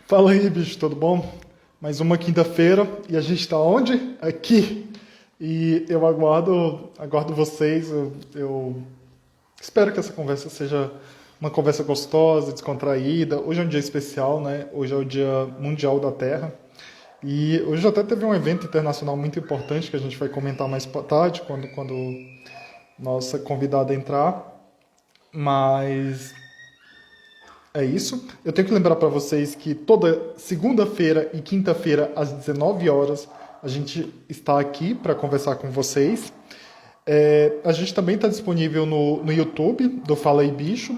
Fala aí, bicho, tudo bom? Mais uma quinta-feira e a gente tá onde? Aqui. E eu aguardo vocês. Eu espero que essa conversa seja uma conversa gostosa, descontraída. Hoje é um dia especial, né? Hoje é o Dia Mundial da Terra. E hoje até teve um evento internacional muito importante que a gente vai comentar mais tarde, quando nossa convidada entrar. Mas é isso. Eu tenho que lembrar para vocês que toda segunda-feira e quinta-feira, às 19 horas, a gente está aqui para conversar com vocês. A gente também está disponível no YouTube do Fala aí Bicho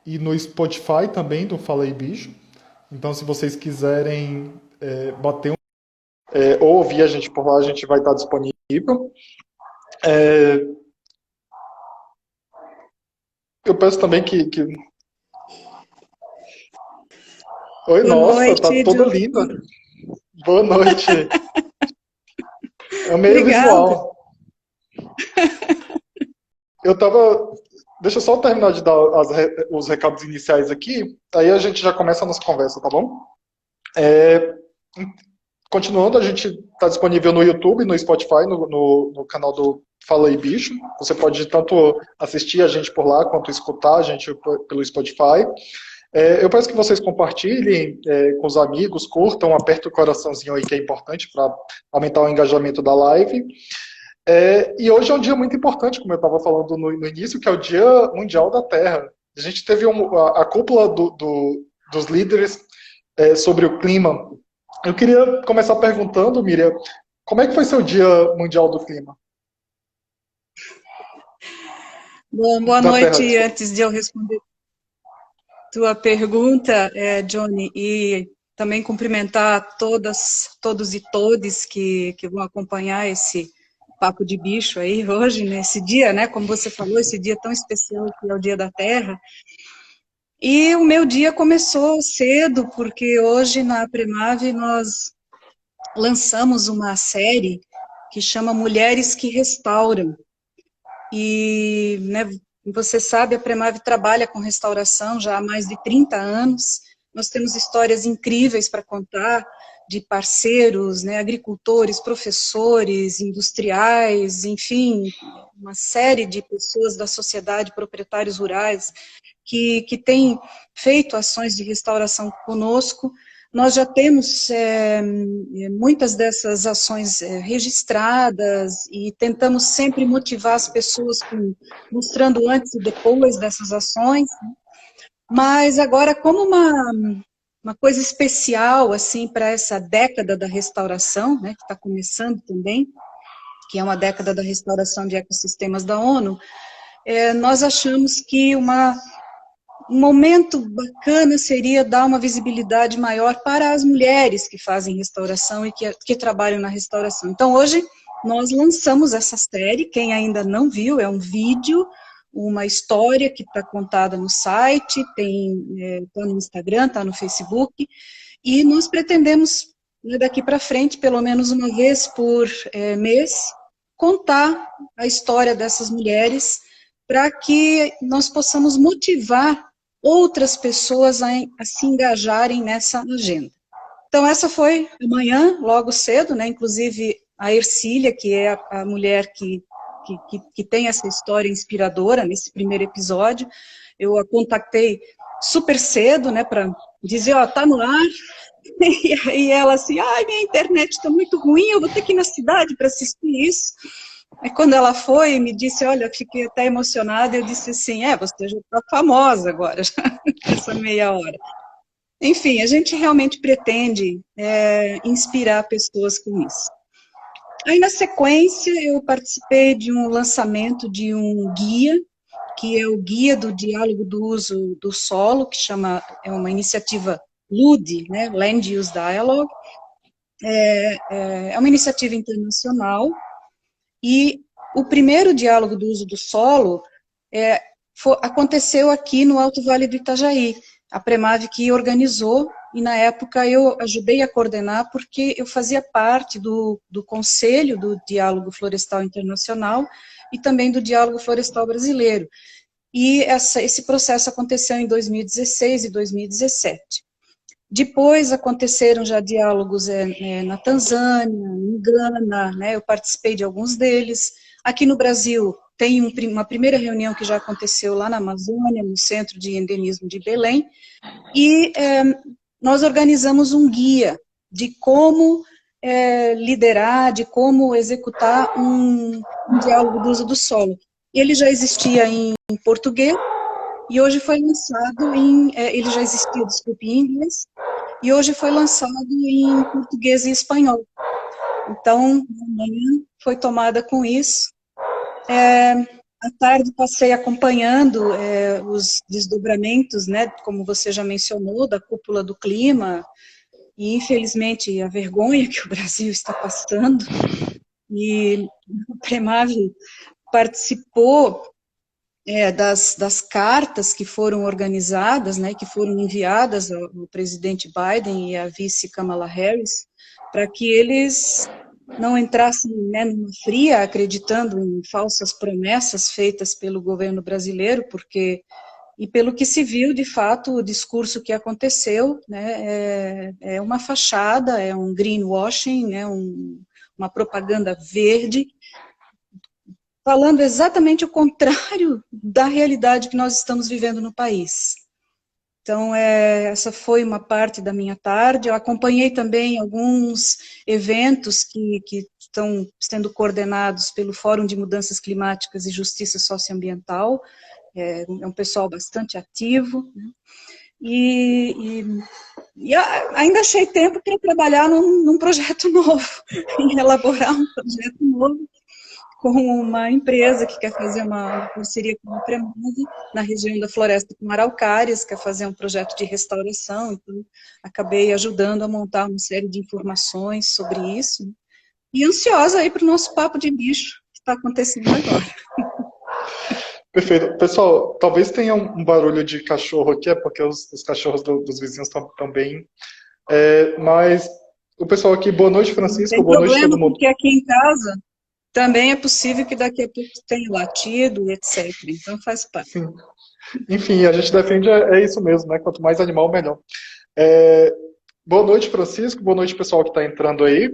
e no Spotify também do Fala aí Bicho. Então, se vocês quiserem bater ou ouvir a gente por lá, a gente vai estar disponível. É, eu peço também que... Oi, Boa nossa, tá noite, toda Johnny. linda. Boa noite. Amei o Obrigada. visual. Eu tava. Deixa eu só terminar de dar os recados iniciais aqui, aí a gente já começa a nossa conversa, tá bom? É, Continuando, a gente está disponível no YouTube, no Spotify, no canal do Fala aí Bicho. Você pode tanto assistir a gente por lá, quanto escutar a gente pelo Spotify. Eu peço que vocês compartilhem com os amigos, curtam, apertem o coraçãozinho aí que é importante para aumentar o engajamento da live. E hoje é um dia muito importante, como eu estava falando no início, que é o Dia Mundial da Terra. A gente teve a cúpula dos líderes sobre o clima. Eu queria começar perguntando, Miriam, como é que foi seu Dia Mundial do Clima? Bom, boa Da Terra, noite. desculpa. Antes de eu responder tua pergunta, Johnny, e também cumprimentar todos e todes que vão acompanhar esse papo de bicho aí hoje, nesse dia, né? Como você falou, esse dia tão especial que é o Dia da Terra. E o meu dia começou cedo, porque hoje na Premave nós lançamos uma série que chama Mulheres que Restauram. E, né, você sabe, a Premave trabalha com restauração já há mais de 30 anos. Nós temos histórias incríveis para contar de parceiros, né, agricultores, professores, industriais, enfim, uma série de pessoas da sociedade, proprietários rurais, que têm feito ações de restauração conosco. Nós já temos muitas dessas ações registradas e tentamos sempre motivar as pessoas mostrando antes e depois dessas ações, mas agora como uma coisa especial assim para essa década da restauração, né, que está começando também, que é uma década da restauração de ecossistemas da ONU, nós achamos que um momento bacana seria dar uma visibilidade maior para as mulheres que fazem restauração e que trabalham na restauração. Então, hoje, nós lançamos essa série, quem ainda não viu, é um vídeo, uma história que está contada no site, está no Instagram, está no Facebook, e nós pretendemos, né, daqui para frente, pelo menos uma vez por mês, contar a história dessas mulheres para que nós possamos motivar outras pessoas a se engajarem nessa agenda. Então, essa foi amanhã, logo cedo, né? Inclusive a Ercília, que é a mulher que tem essa história inspiradora nesse primeiro episódio, eu a contactei super cedo, né, para dizer, ó, tá no ar, e aí ela assim, ai, minha internet está muito ruim, eu vou ter que ir na cidade para assistir isso. Aí quando ela foi e me disse, olha, fiquei até emocionada, eu disse assim, você já está famosa agora, já, essa meia hora. Enfim, a gente realmente pretende inspirar pessoas com isso. Aí na sequência eu participei de um lançamento de um guia, que é o Guia do Diálogo do Uso do Solo, que é uma iniciativa LUD, né, Land Use Dialogue, é uma iniciativa internacional. E o primeiro diálogo do uso do solo aconteceu aqui no Alto Vale do Itajaí, a Premave que organizou, e na época eu ajudei a coordenar, porque eu fazia parte do Conselho do Diálogo Florestal Internacional e também do Diálogo Florestal Brasileiro. E esse processo aconteceu em 2016 e 2017. Depois aconteceram já diálogos na Tanzânia, em Gana, né, eu participei de alguns deles. Aqui no Brasil tem uma primeira reunião que já aconteceu lá na Amazônia, no Centro de Endemismo de Belém, e nós organizamos um guia de como liderar, de como executar um diálogo do uso do solo. Ele já existia em português, e hoje foi lançado ele já existia, desculpe, em inglês, e hoje foi lançado em português e espanhol. Então, amanhã foi tomada com isso. À tarde passei acompanhando os desdobramentos, né, como você já mencionou, da cúpula do clima, e infelizmente a vergonha que o Brasil está passando, e o Premave participou das cartas que foram organizadas, né, que foram enviadas ao presidente Biden e à vice Kamala Harris, para que eles não entrassem, né, numa fria, acreditando em falsas promessas feitas pelo governo brasileiro, porque, e pelo que se viu, de fato, o discurso que aconteceu, né, é uma fachada, é um greenwashing, né, uma propaganda verde, falando exatamente o contrário da realidade que nós estamos vivendo no país. Então, essa foi uma parte da minha tarde. Eu acompanhei também alguns eventos que estão sendo coordenados pelo Fórum de Mudanças Climáticas e Justiça Socioambiental. É um pessoal bastante ativo, né? E ainda achei tempo para trabalhar num projeto novo, em elaborar um projeto novo, com uma empresa que quer fazer uma parceria com a Premove na região da Floresta com Araucárias, quer fazer um projeto de restauração, então acabei ajudando a montar uma série de informações sobre isso, e ansiosa aí para o nosso papo de bicho que está acontecendo agora. Perfeito. Pessoal, talvez tenha um barulho de cachorro aqui, é porque os cachorros dos vizinhos estão bem. Mas o pessoal aqui, boa noite, Francisco, Não tem boa noite a problema, todo mundo. porque aqui em casa também é possível que daqui a pouco tenha latido, etc. Então faz parte. Sim. Enfim, a gente defende isso mesmo, né? Quanto mais animal, melhor. É, Boa noite, Francisco. Boa noite, pessoal que está entrando aí.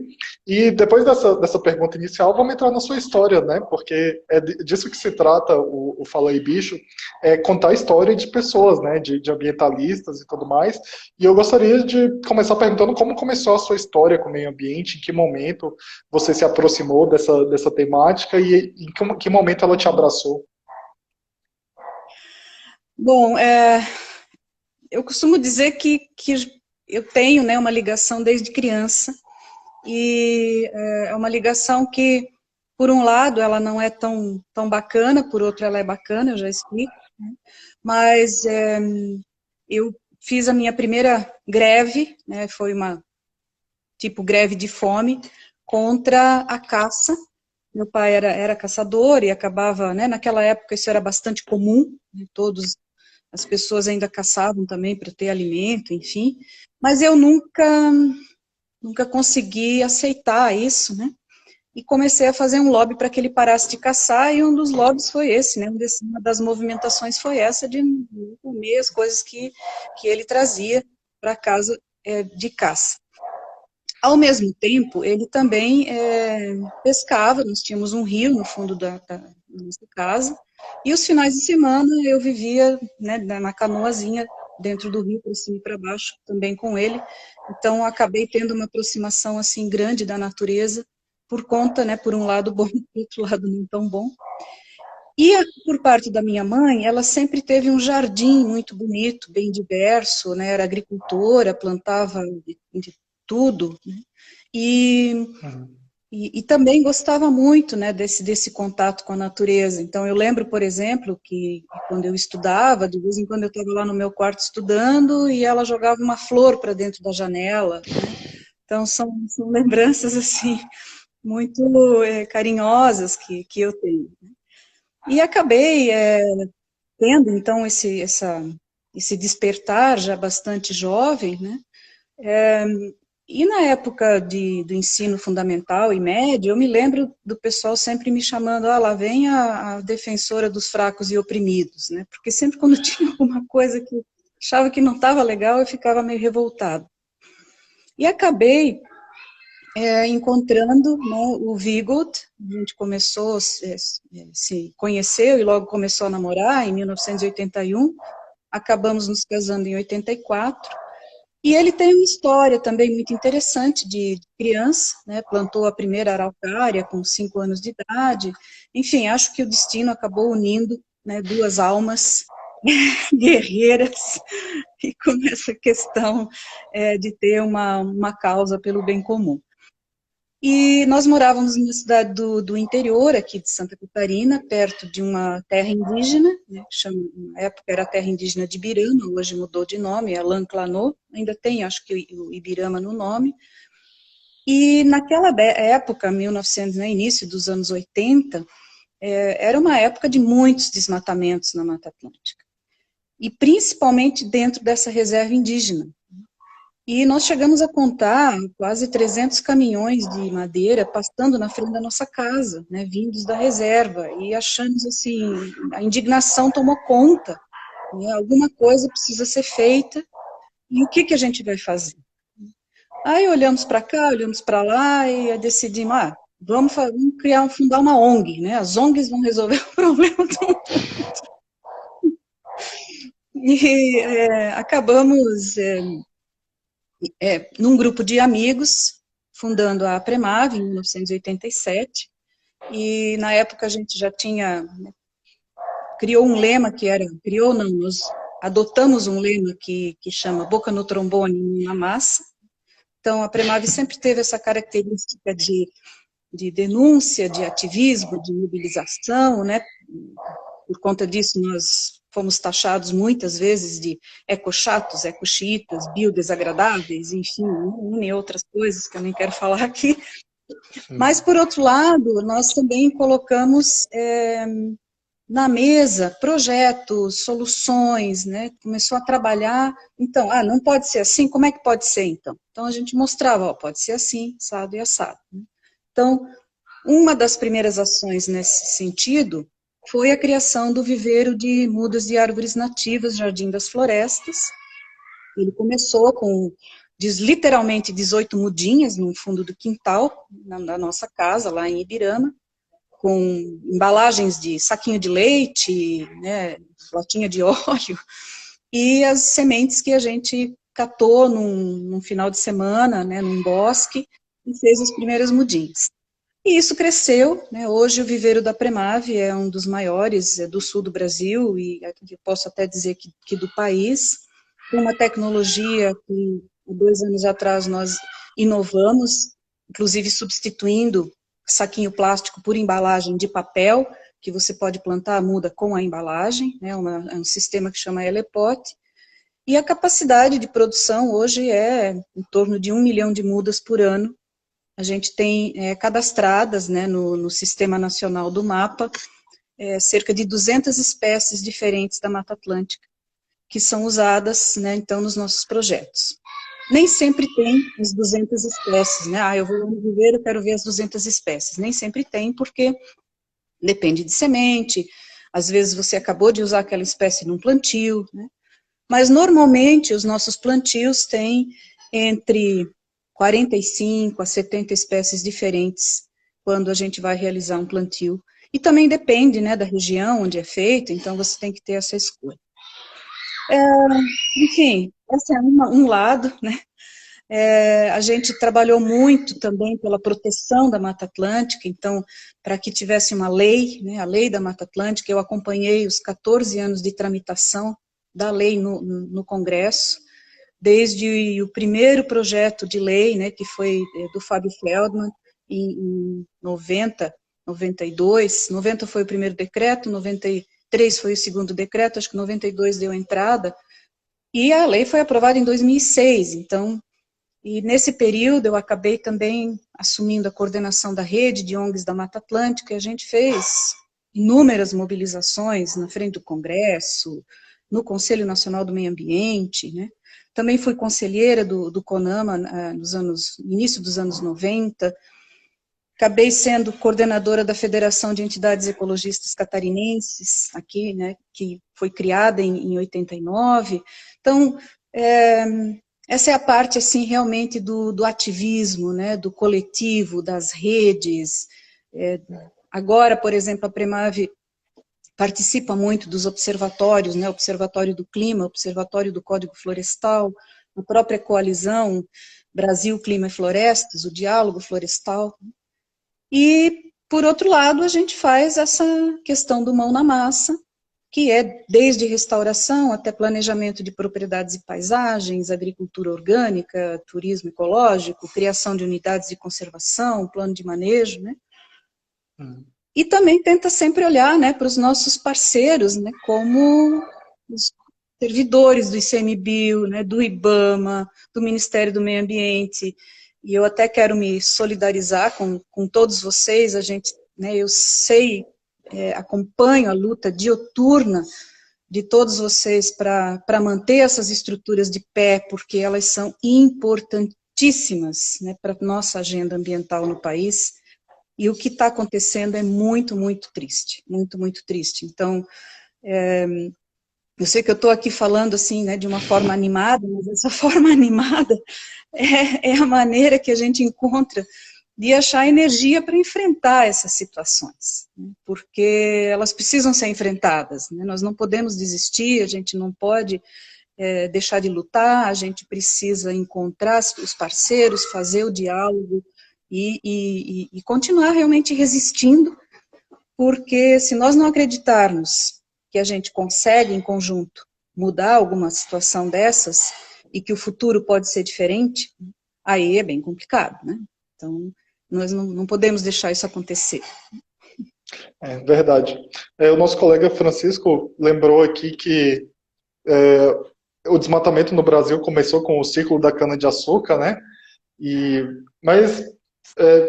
E depois dessa pergunta inicial, vamos entrar na sua história, né? Porque é disso que se trata o Fala aí, Bicho, é contar a história de pessoas, né? De ambientalistas e tudo mais. E eu gostaria de começar perguntando como começou a sua história com o meio ambiente, em que momento você se aproximou dessa temática e em que momento ela te abraçou. Bom, eu costumo dizer que eu tenho, né, uma ligação desde criança, e é uma ligação que, por um lado, ela não é tão bacana, por outro, ela é bacana, eu já explico, né? Mas eu fiz a minha primeira greve, né, foi uma tipo greve de fome, contra a caça. Meu pai era caçador e acabava, né, naquela época isso era bastante comum, né, as pessoas ainda caçavam também para ter alimento, enfim, mas eu nunca consegui aceitar isso, né? E comecei a fazer um lobby para que ele parasse de caçar, e um dos lobbies foi esse, né? Uma das movimentações foi essa de não comer as coisas que ele trazia para casa de caça. Ao mesmo tempo, ele também pescava, nós tínhamos um rio no fundo da nossa casa, e os finais de semana eu vivia, né, na canoazinha dentro do rio, para cima e para baixo, também com ele. Então, acabei tendo uma aproximação assim grande da natureza, por conta, né, por um lado bom, por outro lado não tão bom. E por parte da minha mãe, ela sempre teve um jardim muito bonito, bem diverso, né, era agricultora, plantava de tudo, né? E também gostava muito, né, desse contato com a natureza. Então, eu lembro, por exemplo, que quando eu estudava, de vez em quando eu estava lá no meu quarto estudando e ela jogava uma flor para dentro da janela, né? Então, são lembranças, assim, muito carinhosas que eu tenho. E acabei tendo, então, esse despertar já bastante jovem, né? E na época do ensino fundamental e médio, eu me lembro do pessoal sempre me chamando, lá vem a defensora dos fracos e oprimidos, né? Porque sempre quando tinha alguma coisa que achava que não estava legal, eu ficava meio revoltado. E acabei encontrando, né, o Vigold. A gente começou, se conheceu e logo começou a namorar em 1981, acabamos nos casando em 84, e ele tem uma história também muito interessante de criança, né, plantou a primeira araucária com 5 anos de idade, enfim, acho que o destino acabou unindo, né, duas almas guerreiras, e com essa questão de ter uma causa pelo bem comum. E nós morávamos numa cidade do interior, aqui de Santa Catarina, perto de uma terra indígena, né, na época era a terra indígena de Ibirama, hoje mudou de nome, é Lanclanô, ainda tem, acho que, o Ibirama no nome. E naquela época, 1900, né, início dos anos 80, era uma época de muitos desmatamentos na Mata Atlântica, e principalmente dentro dessa reserva indígena. E nós chegamos a contar quase 300 caminhões de madeira passando na frente da nossa casa, né, vindos da reserva, e achamos assim, a indignação tomou conta, né, alguma coisa precisa ser feita, e o que a gente vai fazer? Aí olhamos para cá, olhamos para lá, e decidimos, vamos fundar uma ONG, né, as ONGs vão resolver o problema do mundo. E acabamos num grupo de amigos, fundando a Premav em 1987, e na época a gente já tinha, né, criou um lema que era, nós adotamos um lema que chama boca no trombone, na massa. Então a Premav sempre teve essa característica de denúncia, de ativismo, de mobilização, né? Por conta disso nós fomos taxados muitas vezes de ecochatos, ecochiitas, biodesagradáveis, enfim, e outras coisas que eu nem quero falar aqui. Mas, por outro lado, nós também colocamos na mesa projetos, soluções, né? Começou a trabalhar, então, não pode ser assim, como é que pode ser, então? Então, a gente mostrava, pode ser assim, assado e assado. Né? Então, uma das primeiras ações nesse sentido foi a criação do viveiro de mudas de árvores nativas, Jardim das Florestas. Ele começou com literalmente 18 mudinhas no fundo do quintal, na nossa casa, lá em Ibirama, com embalagens de saquinho de leite, né, latinha de óleo, e as sementes que a gente catou num final de semana, né, num bosque, e fez as primeiras mudinhas. E isso cresceu, né? Hoje o viveiro da Premav é um dos maiores do sul do Brasil, e eu posso até dizer que do país, com uma tecnologia que, 2 anos atrás, nós inovamos, inclusive substituindo saquinho plástico por embalagem de papel, que você pode plantar a muda com a embalagem, né? É um sistema que chama Elepot, e a capacidade de produção hoje é em torno de 1 milhão de mudas por ano. A gente tem cadastradas, né, no Sistema Nacional do Mapa, cerca de 200 espécies diferentes da Mata Atlântica, que são usadas, né, então, nos nossos projetos. Nem sempre tem as 200 espécies, né? Eu vou lá no viveiro, eu quero ver as 200 espécies. Nem sempre tem, porque depende de semente, às vezes você acabou de usar aquela espécie num plantio, né? Mas, normalmente, os nossos plantios têm entre 45 a 70 espécies diferentes quando a gente vai realizar um plantio. E também depende, né, da região onde é feito, então você tem que ter essa escolha. Enfim, esse é um lado, né? A gente trabalhou muito também pela proteção da Mata Atlântica, então, para que tivesse uma lei, né, a lei da Mata Atlântica, eu acompanhei os 14 anos de tramitação da lei no Congresso, desde o primeiro projeto de lei, né, que foi do Fábio Feldman, em 90, 92, 90 foi o primeiro decreto, 93 foi o segundo decreto, acho que 92 deu entrada, e a lei foi aprovada em 2006, então, e nesse período eu acabei também assumindo a coordenação da rede de ONGs da Mata Atlântica, e a gente fez inúmeras mobilizações na frente do Congresso, no Conselho Nacional do Meio Ambiente, né? Também fui conselheira do CONAMA no início dos anos 90, acabei sendo coordenadora da Federação de Entidades Ecologistas Catarinenses, aqui, né, que foi criada em 89. Então, essa é a parte, assim, realmente do ativismo, né, do coletivo, das redes. Agora, por exemplo, a Premave participa muito dos observatórios, né, Observatório do Clima, Observatório do Código Florestal, a própria coalizão Brasil, Clima e Florestas, o Diálogo Florestal. E, por outro lado, a gente faz essa questão do mão na massa, que é desde restauração até planejamento de propriedades e paisagens, agricultura orgânica, turismo ecológico, criação de unidades de conservação, plano de manejo, né? E também tenta sempre olhar, né, para os nossos parceiros, né, como os servidores do ICMBio, né, do IBAMA, do Ministério do Meio Ambiente, e eu até quero me solidarizar com todos vocês, a gente, né, eu sei, acompanho a luta dioturna de todos vocês para manter essas estruturas de pé, porque elas são importantíssimas, né, para a nossa agenda ambiental no país. E o que está acontecendo é muito, muito triste, muito, muito triste. Então, eu sei que eu estou aqui falando assim, né, de uma forma animada, mas essa forma animada é a maneira que a gente encontra de achar energia para enfrentar essas situações, né, porque elas precisam ser enfrentadas, né, nós não podemos desistir, a gente não pode deixar de lutar, a gente precisa encontrar os parceiros, fazer o diálogo, e continuar realmente resistindo, porque se nós não acreditarmos que a gente consegue, em conjunto, mudar alguma situação dessas, e que o futuro pode ser diferente, aí é bem complicado, né? Então, nós não podemos deixar isso acontecer. É verdade. O nosso colega Francisco lembrou aqui que o desmatamento no Brasil começou com o ciclo da cana-de-açúcar, né? Mas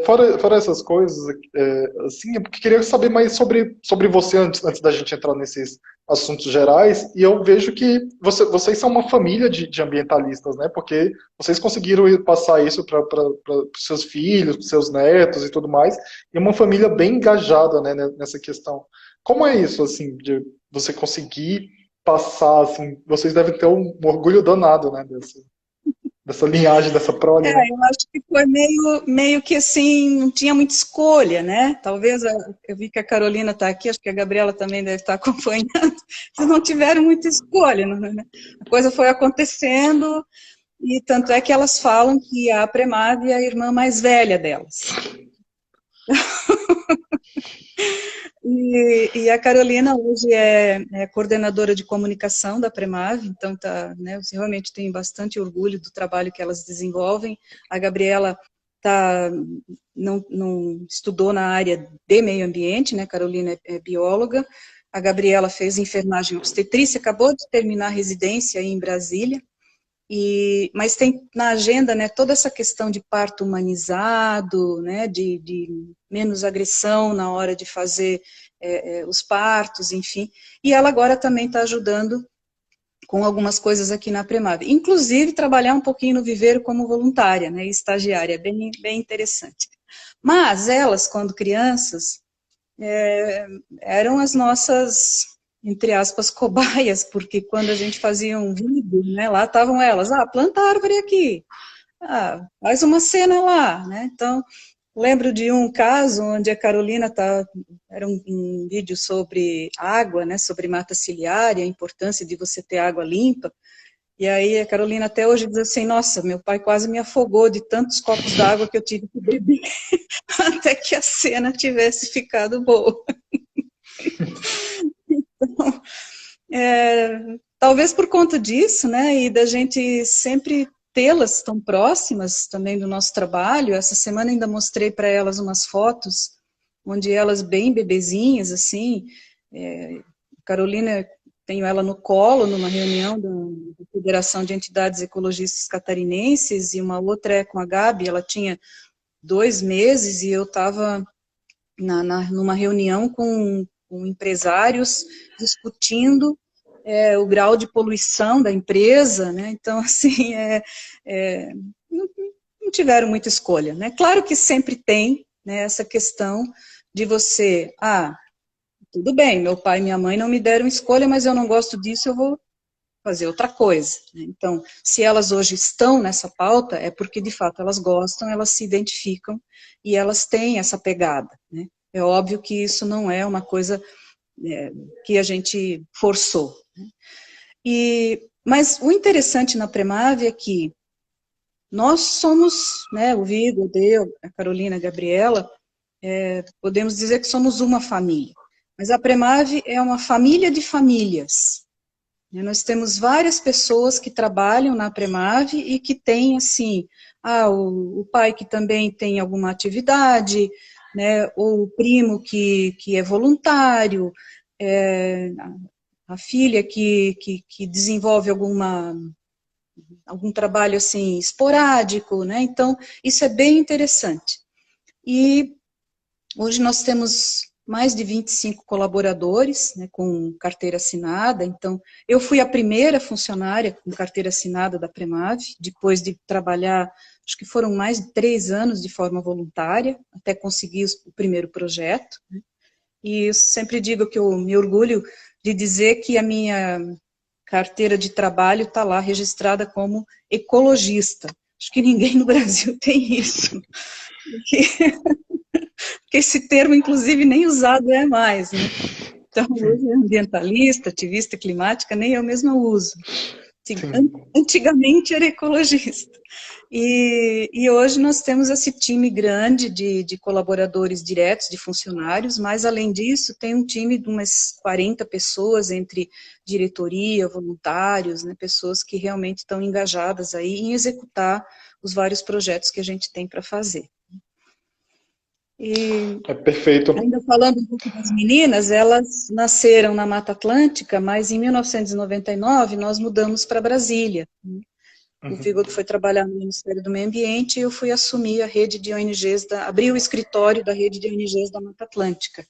fora essas coisas, assim, eu queria saber mais sobre você antes da gente entrar nesses assuntos gerais, e eu vejo que vocês são uma família de ambientalistas, né? Porque vocês conseguiram passar isso para os seus filhos, para seus netos e tudo mais, e é uma família bem engajada, né, nessa questão. Como é isso, assim, de você conseguir passar, assim, vocês devem ter um orgulho danado, né, dessa linhagem, dessa prole, né? Eu acho que foi meio que assim, não tinha muita escolha, né? Talvez, eu vi que a Carolina está aqui, acho que a Gabriela também deve estar acompanhando, vocês não tiveram muita escolha, né? A coisa foi acontecendo, e tanto é que elas falam que a Premave é a irmã mais velha delas. E a Carolina hoje é coordenadora de comunicação da Premave, então né, eu realmente tenho bastante orgulho do trabalho que elas desenvolvem. A Gabriela não estudou na área de meio ambiente, né? Carolina é bióloga. A Gabriela fez enfermagem obstetrícia, acabou de terminar a residência aí em Brasília. Mas tem na agenda, né, toda essa questão de parto humanizado, né, de menos agressão na hora de fazer os partos, enfim. E ela agora também está ajudando com algumas coisas aqui na Premave. Inclusive, trabalhar um pouquinho no viveiro como voluntária, né, estagiária, bem interessante. Mas elas, quando crianças, eram as nossas, entre aspas, cobaias, porque quando a gente fazia um vídeo, né, lá estavam elas, planta árvore aqui, faz uma cena lá, né, então, lembro de um caso onde a Carolina era um vídeo sobre água, né, sobre mata ciliar e a importância de você ter água limpa, e aí a Carolina até hoje diz assim, nossa, meu pai quase me afogou de tantos copos d'água que eu tive que beber, até que a cena tivesse ficado boa. Então, talvez por conta disso, né, e da gente sempre tê-las tão próximas também do nosso trabalho, essa semana ainda mostrei para elas umas fotos, onde elas bem bebezinhas, assim, Carolina, tenho ela no colo, numa reunião da Federação de Entidades Ecologistas Catarinenses, e uma outra é com a Gabi, ela tinha 2 meses, e eu estava numa reunião com empresários discutindo o grau de poluição da empresa, né? Então, assim, não tiveram muita escolha, né? Claro que sempre tem, né, essa questão de você, tudo bem, meu pai e minha mãe não me deram escolha, mas eu não gosto disso, eu vou fazer outra coisa. Né? Então, se elas hoje estão nessa pauta, é porque de fato elas gostam, elas se identificam e elas têm essa pegada. Né? É óbvio que isso não é uma coisa que a gente forçou. Né? Mas o interessante na Premav é que nós somos, né, o Vigo, eu, a Carolina, a Gabriela, podemos dizer que somos uma família. Mas a Premav é uma família de famílias. Nós temos várias pessoas que trabalham na Premav e que têm, assim, o pai que também tem alguma atividade, né, ou o primo que é voluntário, a filha que desenvolve algum trabalho, assim, esporádico, né, então, isso é bem interessante. E hoje nós temos mais de 25 colaboradores, né, com carteira assinada. Então, eu fui a primeira funcionária com carteira assinada da Premav, depois de trabalhar, acho que foram mais de 3 anos de forma voluntária, até conseguir o primeiro projeto. Né. E eu sempre digo que eu me orgulho de dizer que a minha carteira de trabalho está lá registrada como ecologista. Acho que ninguém no Brasil tem isso. Porque esse termo, inclusive, nem usado é mais, né? Então, hoje é ambientalista, ativista climática, nem eu mesma uso. Antigamente era ecologista. E hoje nós temos esse time grande de colaboradores diretos, de funcionários, mas além disso tem um time de umas 40 pessoas entre diretoria, voluntários, né, pessoas que realmente estão engajadas aí em executar os vários projetos que a gente tem para fazer. E É perfeito. ainda falando um pouco das meninas, elas nasceram na Mata Atlântica, mas em 1999 nós mudamos para Brasília. O Vigold foi trabalhar no Ministério do Meio Ambiente e eu fui assumir a rede de ONGs, abrir o escritório da rede de ONGs da Mata Atlântica.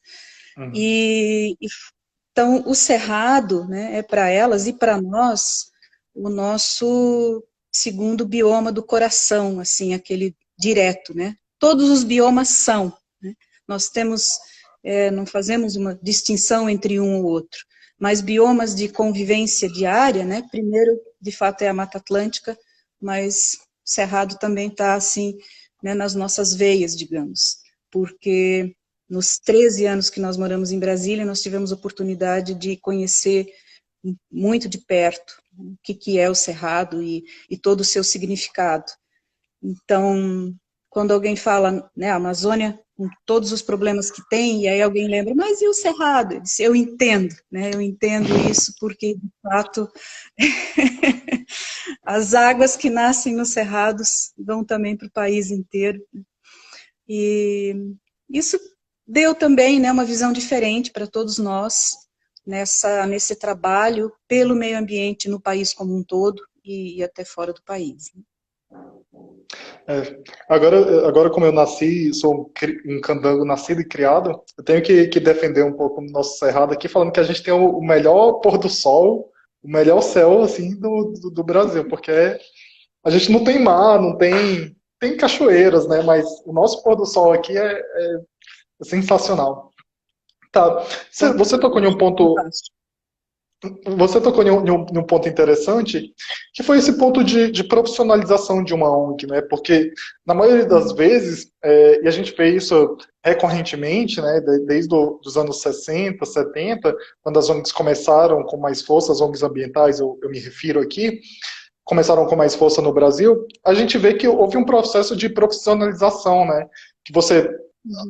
Então, o Cerrado, né, é para elas e para nós o nosso segundo bioma do coração, assim, aquele direto, né? Todos os biomas são, né? Nós temos, não fazemos uma distinção entre um ou outro, mas biomas de convivência diária, né? Primeiro, de fato, é a Mata Atlântica, mas Cerrado também está, assim, né, nas nossas veias, digamos, porque nos 13 anos que nós moramos em Brasília, nós tivemos oportunidade de conhecer muito de perto o que é o Cerrado e todo o seu significado. Então, quando alguém fala, né, a Amazônia, com todos os problemas que tem, e aí alguém lembra, mas e o Cerrado? Eu disse, eu entendo, né, eu entendo isso porque, de fato, as águas que nascem nos cerrados vão também para o país inteiro. E isso deu também, né, uma visão diferente para todos nós, nesse trabalho pelo meio ambiente no país como um todo e até fora do país. Né? Agora, como eu nasci, sou um candango nascido e criado, eu tenho que defender um pouco o nosso cerrado aqui, falando que a gente tem o melhor pôr do sol, o melhor céu assim do Brasil, porque a gente não tem mar, não tem cachoeiras, né? Mas o nosso pôr do sol aqui é sensacional. Tá, você tocou em um ponto. Você tocou em um ponto interessante, que foi esse ponto de profissionalização de uma ONG, né? Porque, na maioria das vezes, e a gente vê isso recorrentemente, né? Desde os anos 60, 70, quando as ONGs começaram com mais força, as ONGs ambientais, eu me refiro aqui, começaram com mais força no Brasil, a gente vê que houve um processo de profissionalização, né? Que você,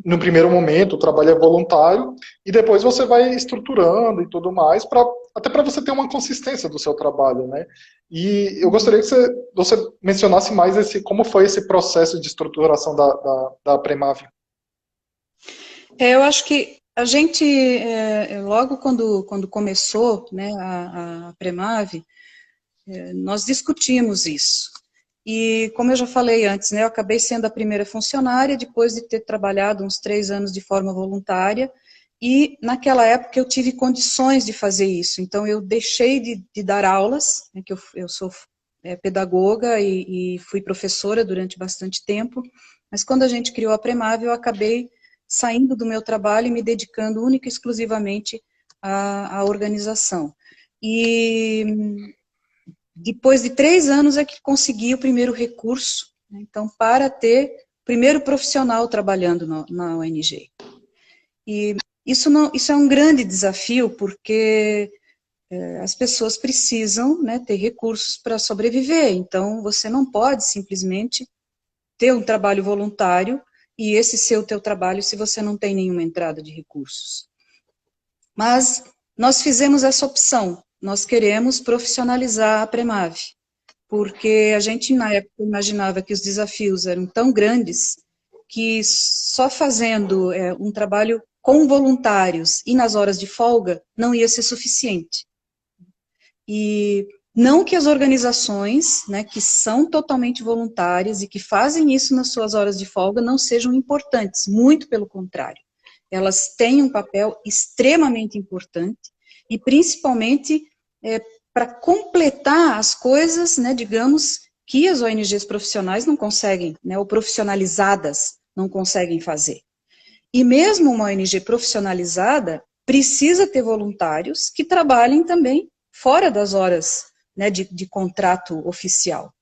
no primeiro momento, o trabalho é voluntário, e depois você vai estruturando e tudo mais, até para você ter uma consistência do seu trabalho, né? E eu gostaria que você mencionasse mais como foi esse processo de estruturação da Premav. Eu acho que a gente, logo quando começou, né, a Premav, nós discutimos isso. E, como eu já falei antes, né, eu acabei sendo a primeira funcionária, depois de ter trabalhado uns 3 anos de forma voluntária, e naquela época eu tive condições de fazer isso, então eu deixei de dar aulas, né, que eu sou pedagoga e fui professora durante bastante tempo, mas quando a gente criou a Premav, eu acabei saindo do meu trabalho e me dedicando única e exclusivamente à organização. E depois de 3 anos é que consegui o primeiro recurso, né, então, para ter o primeiro profissional trabalhando na ONG. E isso é um grande desafio, porque as pessoas precisam, né, ter recursos para sobreviver, então você não pode simplesmente ter um trabalho voluntário e esse ser o teu trabalho se você não tem nenhuma entrada de recursos. Mas nós fizemos essa opção, nós queremos profissionalizar a Premav, porque a gente na época imaginava que os desafios eram tão grandes que só fazendo um trabalho com voluntários e nas horas de folga não ia ser suficiente. E não que as organizações, né, que são totalmente voluntárias e que fazem isso nas suas horas de folga não sejam importantes, muito pelo contrário. Elas têm um papel extremamente importante e principalmente para completar as coisas, né, digamos, que as ONGs profissionais não conseguem, né, ou profissionalizadas não conseguem fazer. E mesmo uma ONG profissionalizada precisa ter voluntários que trabalhem também fora das horas, né, de contrato oficial,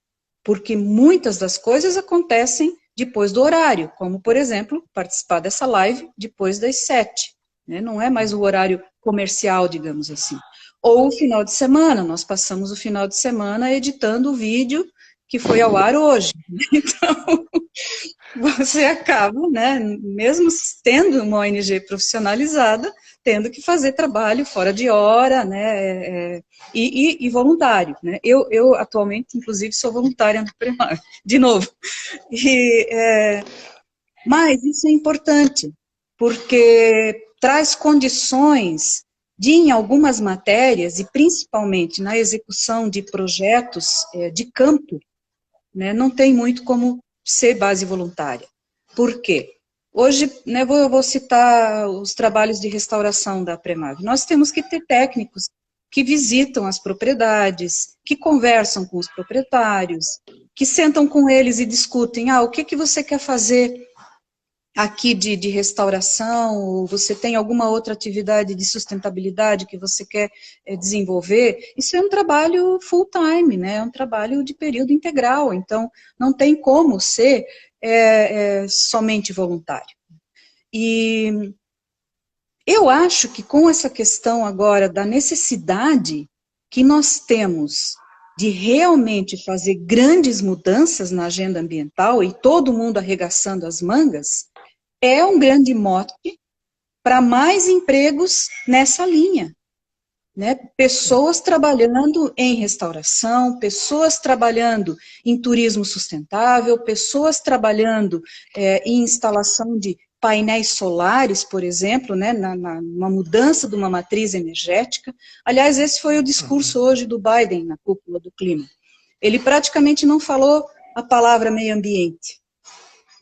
porque muitas das coisas acontecem depois do horário, como, por exemplo, participar dessa live depois das 7, né, não é mais o horário comercial, digamos assim. Ou o final de semana, nós passamos o final de semana editando o vídeo que foi ao ar hoje. Então, você acaba, né, mesmo tendo uma ONG profissionalizada, tendo que fazer trabalho fora de hora, né, e voluntário, né. Eu atualmente, inclusive, sou voluntária no Premav, de novo. Mas isso é importante, porque traz condições de, em algumas matérias, e principalmente na execução de projetos de campo, né, não tem muito como ser base voluntária. Por quê? Hoje, né, vou citar os trabalhos de restauração da Premav. Nós temos que ter técnicos que visitam as propriedades, que conversam com os proprietários, que sentam com eles e discutem, o que você quer fazer aqui de restauração, ou você tem alguma outra atividade de sustentabilidade que você quer desenvolver, isso é um trabalho full time, né? É um trabalho de período integral, então não tem como ser somente voluntário. E eu acho que com essa questão agora da necessidade que nós temos de realmente fazer grandes mudanças na agenda ambiental e todo mundo arregaçando as mangas, é um grande mote para mais empregos nessa linha, né? Pessoas trabalhando em restauração, pessoas trabalhando em turismo sustentável, pessoas trabalhando em instalação de painéis solares, por exemplo, né, numa mudança de uma matriz energética. Aliás, esse foi o discurso hoje do Biden na cúpula do clima. Ele praticamente não falou a palavra meio ambiente,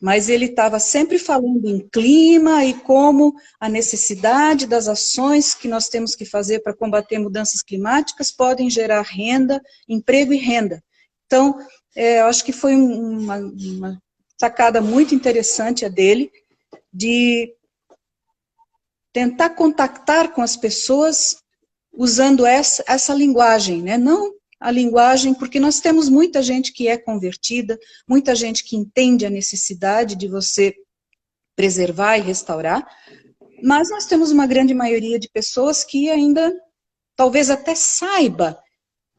mas ele estava sempre falando em clima e como a necessidade das ações que nós temos que fazer para combater mudanças climáticas podem gerar renda, emprego e renda. Então, eu acho que foi uma sacada muito interessante a dele, de tentar contactar com as pessoas usando essa linguagem, né? Não a linguagem, porque nós temos muita gente que é convertida, muita gente que entende a necessidade de você preservar e restaurar, mas nós temos uma grande maioria de pessoas que ainda, talvez até saiba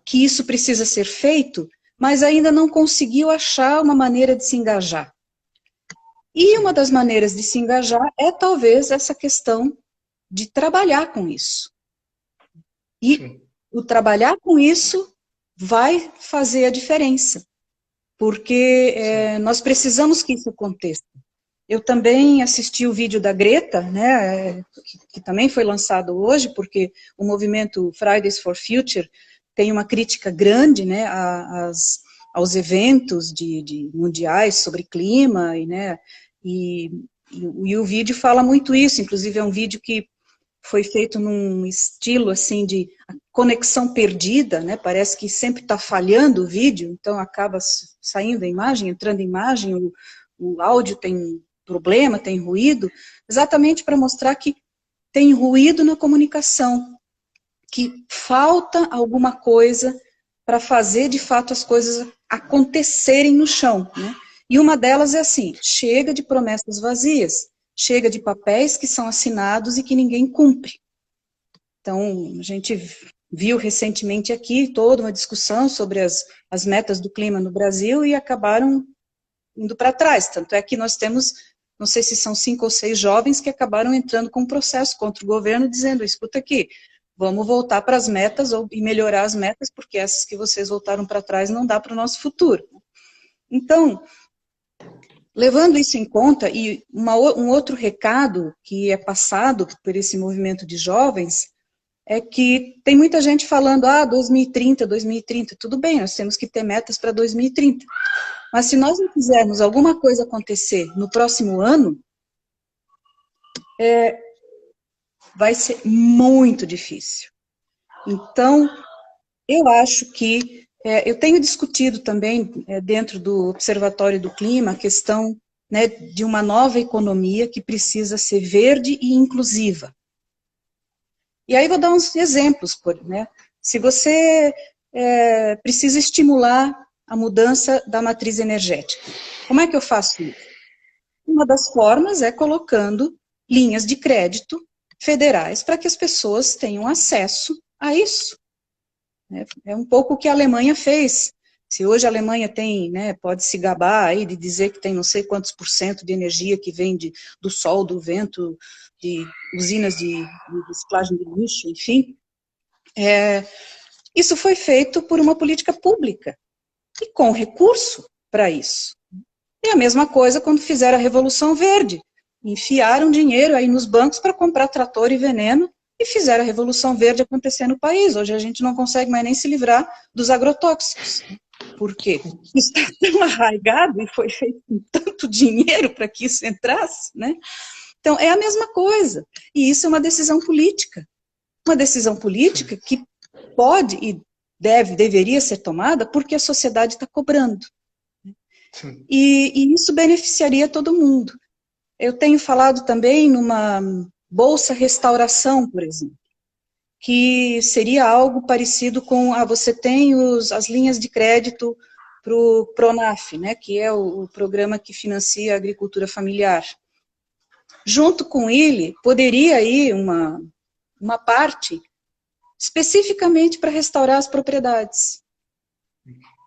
que isso precisa ser feito, mas ainda não conseguiu achar uma maneira de se engajar. E uma das maneiras de se engajar é talvez essa questão de trabalhar com isso. E o trabalhar com isso vai fazer a diferença, porque nós precisamos que isso aconteça. Eu também assisti o vídeo da Greta, né, que também foi lançado hoje, porque o movimento Fridays for Future tem uma crítica grande, né, aos eventos mundiais sobre clima, e o vídeo fala muito isso, inclusive é um vídeo que foi feito num estilo assim de conexão perdida, né? Parece que sempre está falhando o vídeo, então acaba saindo a imagem, entrando a imagem, o áudio tem problema, tem ruído, exatamente para mostrar que tem ruído na comunicação, que falta alguma coisa para fazer de fato as coisas acontecerem no chão, né? E uma delas é assim, chega de promessas vazias, chega de papéis que são assinados e que ninguém cumpre. Então, a gente viu recentemente aqui toda uma discussão sobre as metas do clima no Brasil e acabaram indo para trás. Tanto é que nós temos, não sei se são 5 ou 6 jovens que acabaram entrando com um processo contra o governo dizendo, escuta aqui, vamos voltar para as metas e melhorar as metas, porque essas que vocês voltaram para trás não dá para o nosso futuro. Então, levando isso em conta, e um outro recado que é passado por esse movimento de jovens, é que tem muita gente falando, 2030, 2030, tudo bem, nós temos que ter metas para 2030. Mas se nós não fizermos alguma coisa acontecer no próximo ano, vai ser muito difícil. Então, eu acho que, eu tenho discutido também, dentro do Observatório do Clima, a questão, né, de uma nova economia que precisa ser verde e inclusiva. E aí vou dar uns exemplos, né? Se você precisa estimular a mudança da matriz energética, como é que eu faço isso? Uma das formas é colocando linhas de crédito federais para que as pessoas tenham acesso a isso. É um pouco o que a Alemanha fez. Se hoje a Alemanha tem, né, pode se gabar aí de dizer que tem não sei quantos % de energia que vem do sol, do vento, de usinas de reciclagem de lixo, enfim, isso foi feito por uma política pública e com recurso para isso. E a mesma coisa quando fizeram a Revolução Verde, enfiaram dinheiro aí nos bancos para comprar trator e veneno e fizeram a Revolução Verde acontecer no país. Hoje a gente não consegue mais nem se livrar dos agrotóxicos. Por quê? Isso está tão arraigado e foi feito com tanto dinheiro para que isso entrasse, né? Então, é a mesma coisa. E isso é uma decisão política. Uma decisão política que pode e deveria ser tomada porque a sociedade está cobrando. E isso beneficiaria todo mundo. Eu tenho falado também numa bolsa restauração, por exemplo, que seria algo parecido com, você tem as linhas de crédito para o PRONAF, né, que é o programa que financia a agricultura familiar. Junto com ele, poderia ir uma parte especificamente para restaurar as propriedades.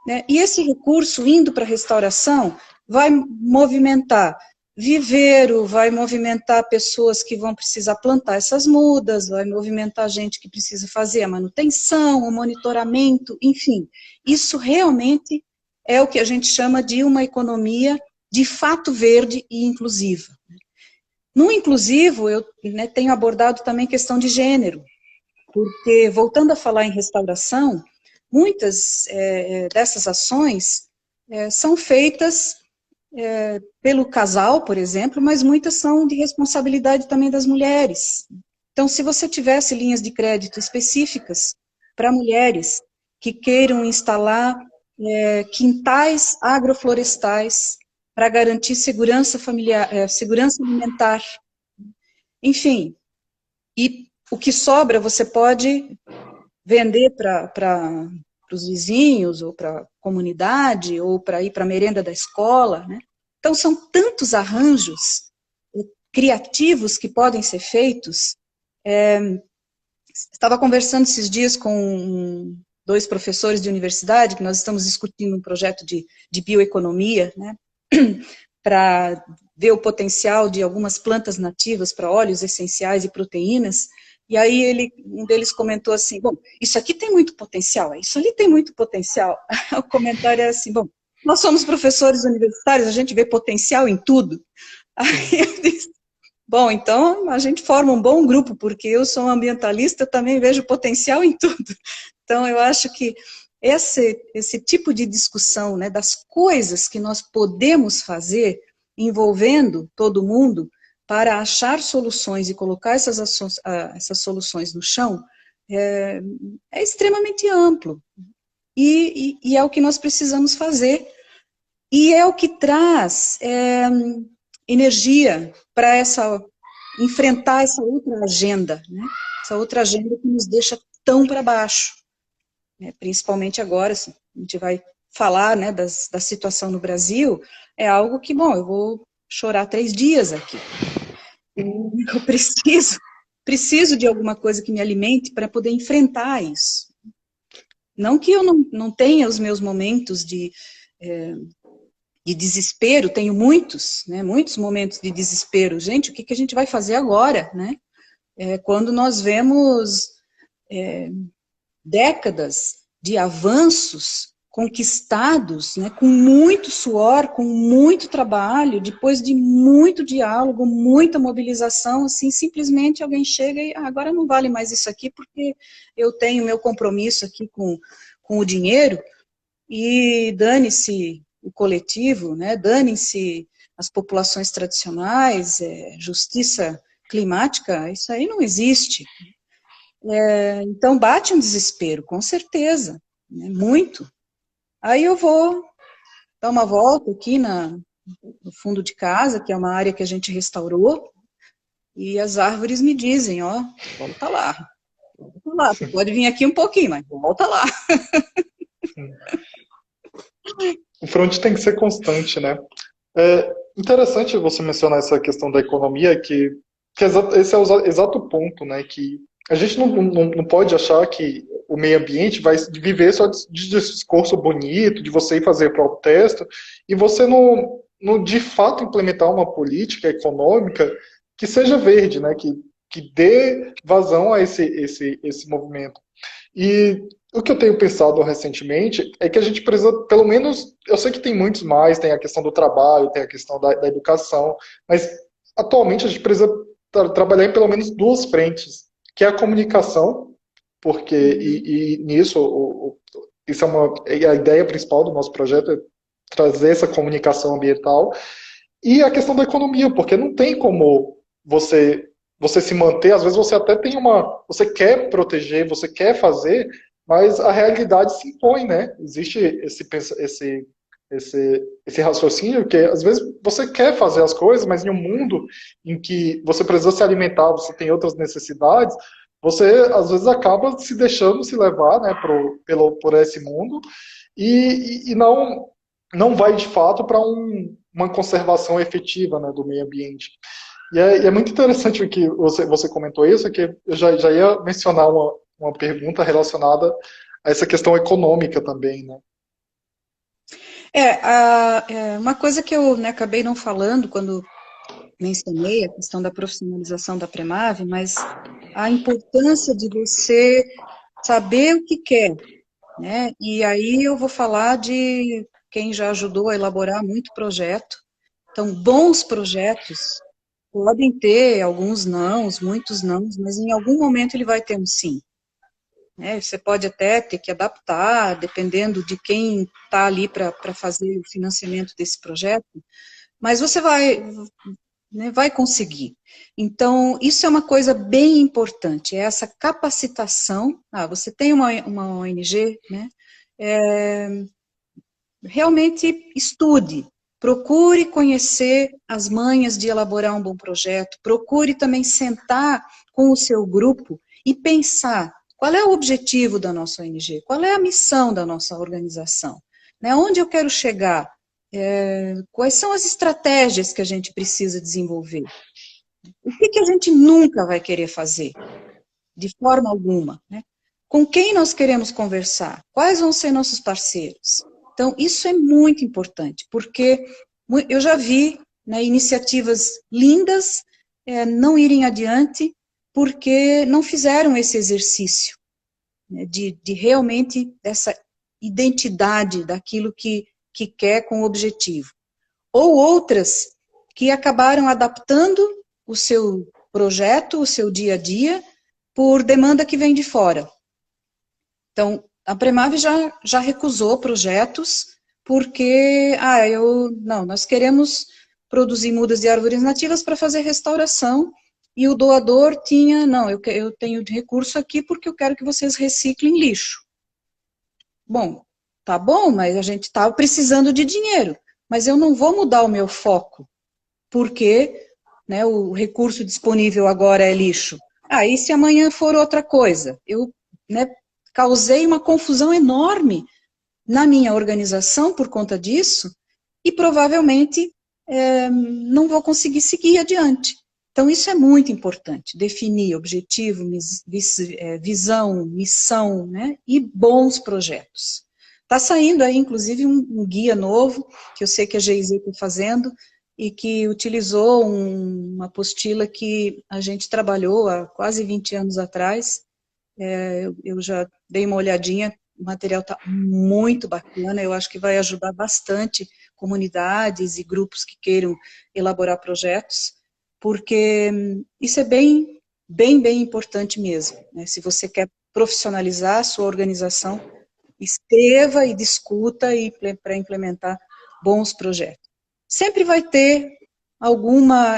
Né? E esse recurso, indo para a restauração, vai movimentar viveiro, vai movimentar pessoas que vão precisar plantar essas mudas, vai movimentar gente que precisa fazer a manutenção, o monitoramento, enfim. Isso realmente é o que a gente chama de uma economia de fato verde e inclusiva. No inclusivo, eu, né, tenho abordado também questão de gênero, porque, voltando a falar em restauração, muitas dessas ações são feitas pelo casal, por exemplo, mas muitas são de responsabilidade também das mulheres. Então, se você tivesse linhas de crédito específicas para mulheres que queiram instalar quintais agroflorestais para garantir segurança familiar, segurança alimentar, enfim, e o que sobra você pode vender para os vizinhos, ou para a comunidade, ou para ir para a merenda da escola, né? Então, são tantos arranjos criativos que podem ser feitos. Estava conversando esses dias com 2 professores de universidade, que nós estamos discutindo um projeto de bioeconomia, né, para ver o potencial de algumas plantas nativas para óleos essenciais e proteínas. E aí um deles comentou assim, bom, isso aqui tem muito potencial, isso ali tem muito potencial. O comentário é assim, bom, nós somos professores universitários, a gente vê potencial em tudo. Aí eu disse, bom, então a gente forma um bom grupo, porque eu sou ambientalista, eu também vejo potencial em tudo. Então eu acho que esse tipo de discussão, né, das coisas que nós podemos fazer, envolvendo todo mundo, para achar soluções e colocar essas soluções no chão é extremamente amplo. E é o que nós precisamos fazer. E é o que traz energia para enfrentar essa outra agenda, né? Essa outra agenda que nos deixa tão para baixo. Principalmente agora, assim, a gente vai falar, né, da situação no Brasil, é algo que, bom, eu vou chorar 3 dias aqui. Eu preciso de alguma coisa que me alimente para poder enfrentar isso. Não que eu não tenha os meus momentos de desespero, tenho muitos, né, muitos momentos de desespero. Gente, o que a gente vai fazer agora, né? Quando nós vemos décadas de avanços conquistados, né, com muito suor, com muito trabalho, depois de muito diálogo, muita mobilização, assim, simplesmente alguém chega e agora não vale mais isso aqui porque eu tenho meu compromisso aqui com o dinheiro e dane-se o coletivo, né, dane-se as populações tradicionais, justiça climática, isso aí não existe. Então bate um desespero, com certeza, né, muito. Aí eu vou dar uma volta aqui no fundo de casa, que é uma área que a gente restaurou, e as árvores me dizem, ó, volta lá, você pode vir aqui um pouquinho, mas volta lá. O front tem que ser constante, né? É interessante você mencionar essa questão da economia, que esse é o exato ponto, né? Que a gente não pode achar que o meio ambiente vai viver só de discurso bonito, de você ir fazer protesto, e você não de fato implementar uma política econômica que seja verde, né? Que dê vazão a esse movimento. E o que eu tenho pensado recentemente é que a gente precisa, pelo menos, eu sei que tem muitos mais, tem a questão do trabalho, tem a questão da educação, mas atualmente a gente precisa trabalhar em pelo menos 2 frentes, que é a comunicação, porque e nisso isso é a ideia principal do nosso projeto, é trazer essa comunicação ambiental, e a questão da economia, porque não tem como você se manter, às vezes você até você quer proteger, você quer fazer, mas a realidade se impõe, né? Existe esse raciocínio que às vezes você quer fazer as coisas, mas em um mundo em que você precisa se alimentar, você tem outras necessidades, você às vezes acaba se deixando se levar, né, por esse mundo e não vai de fato para uma conservação efetiva, né, do meio ambiente. E é muito interessante o que você comentou isso, que eu já ia mencionar uma pergunta relacionada a essa questão econômica também, né? Uma coisa que eu, né, acabei não falando quando mencionei a questão da profissionalização da Premave, mas a importância de você saber o que quer, né? E aí eu vou falar de quem já ajudou a elaborar muito projeto. Então, bons projetos podem ter alguns nãos, muitos nãos, mas em algum momento ele vai ter um sim. Você pode até ter que adaptar, dependendo de quem está ali para fazer o financiamento desse projeto, mas você vai conseguir. Então, isso é uma coisa bem importante, é essa capacitação. Você tem uma ONG, né? Realmente estude, procure conhecer as manhas de elaborar um bom projeto, procure também sentar com o seu grupo e pensar qual é o objetivo da nossa ONG, qual é a missão da nossa organização, né? Onde eu quero chegar, quais são as estratégias que a gente precisa desenvolver, o que a gente nunca vai querer fazer, de forma alguma, né? Com quem nós queremos conversar, quais vão ser nossos parceiros. Então, isso é muito importante, porque eu já vi, né, iniciativas lindas não irem adiante porque não fizeram esse exercício, né, de realmente essa identidade daquilo que quer com o objetivo. Ou outras que acabaram adaptando o seu projeto, o seu dia a dia, por demanda que vem de fora. Então, a Premave já recusou projetos porque, nós queremos produzir mudas de árvores nativas para fazer restauração, e o doador tinha, não, eu tenho recurso aqui porque eu quero que vocês reciclem lixo. Bom, tá bom, mas a gente está precisando de dinheiro, mas eu não vou mudar o meu foco, porque, né, o recurso disponível agora é lixo. E se amanhã for outra coisa? Eu, né, causei uma confusão enorme na minha organização por conta disso, e provavelmente não vou conseguir seguir adiante. Então, isso é muito importante, definir objetivo, visão, missão, né, e bons projetos. Está saindo aí, inclusive, um guia novo, que eu sei que a GIZ está fazendo, e que utilizou uma apostila que a gente trabalhou há quase 20 anos atrás. Eu já dei uma olhadinha, o material está muito bacana, eu acho que vai ajudar bastante comunidades e grupos que queiram elaborar projetos, porque isso é bem, bem, bem importante mesmo, né? Se você quer profissionalizar a sua organização, escreva e discuta para implementar bons projetos. Sempre vai ter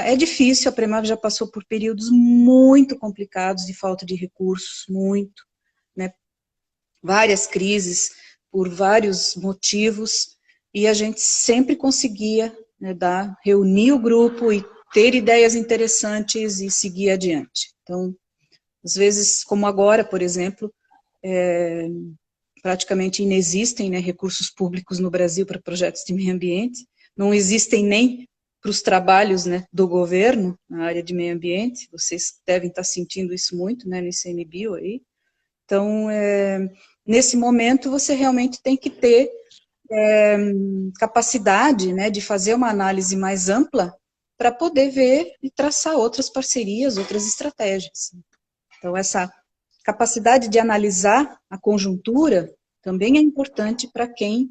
é difícil, a Premav já passou por períodos muito complicados de falta de recursos, muito, né? Várias crises, por vários motivos, e a gente sempre conseguia, né, reunir o grupo e ter ideias interessantes e seguir adiante. Então, às vezes, como agora, por exemplo, praticamente inexistem, né, recursos públicos no Brasil para projetos de meio ambiente, não existem nem para os trabalhos, né, do governo na área de meio ambiente, vocês devem estar sentindo isso muito, né, no ICMBio aí. Então, nesse momento, você realmente tem que ter capacidade, né, de fazer uma análise mais ampla para poder ver e traçar outras parcerias, outras estratégias. Então, essa capacidade de analisar a conjuntura também é importante para quem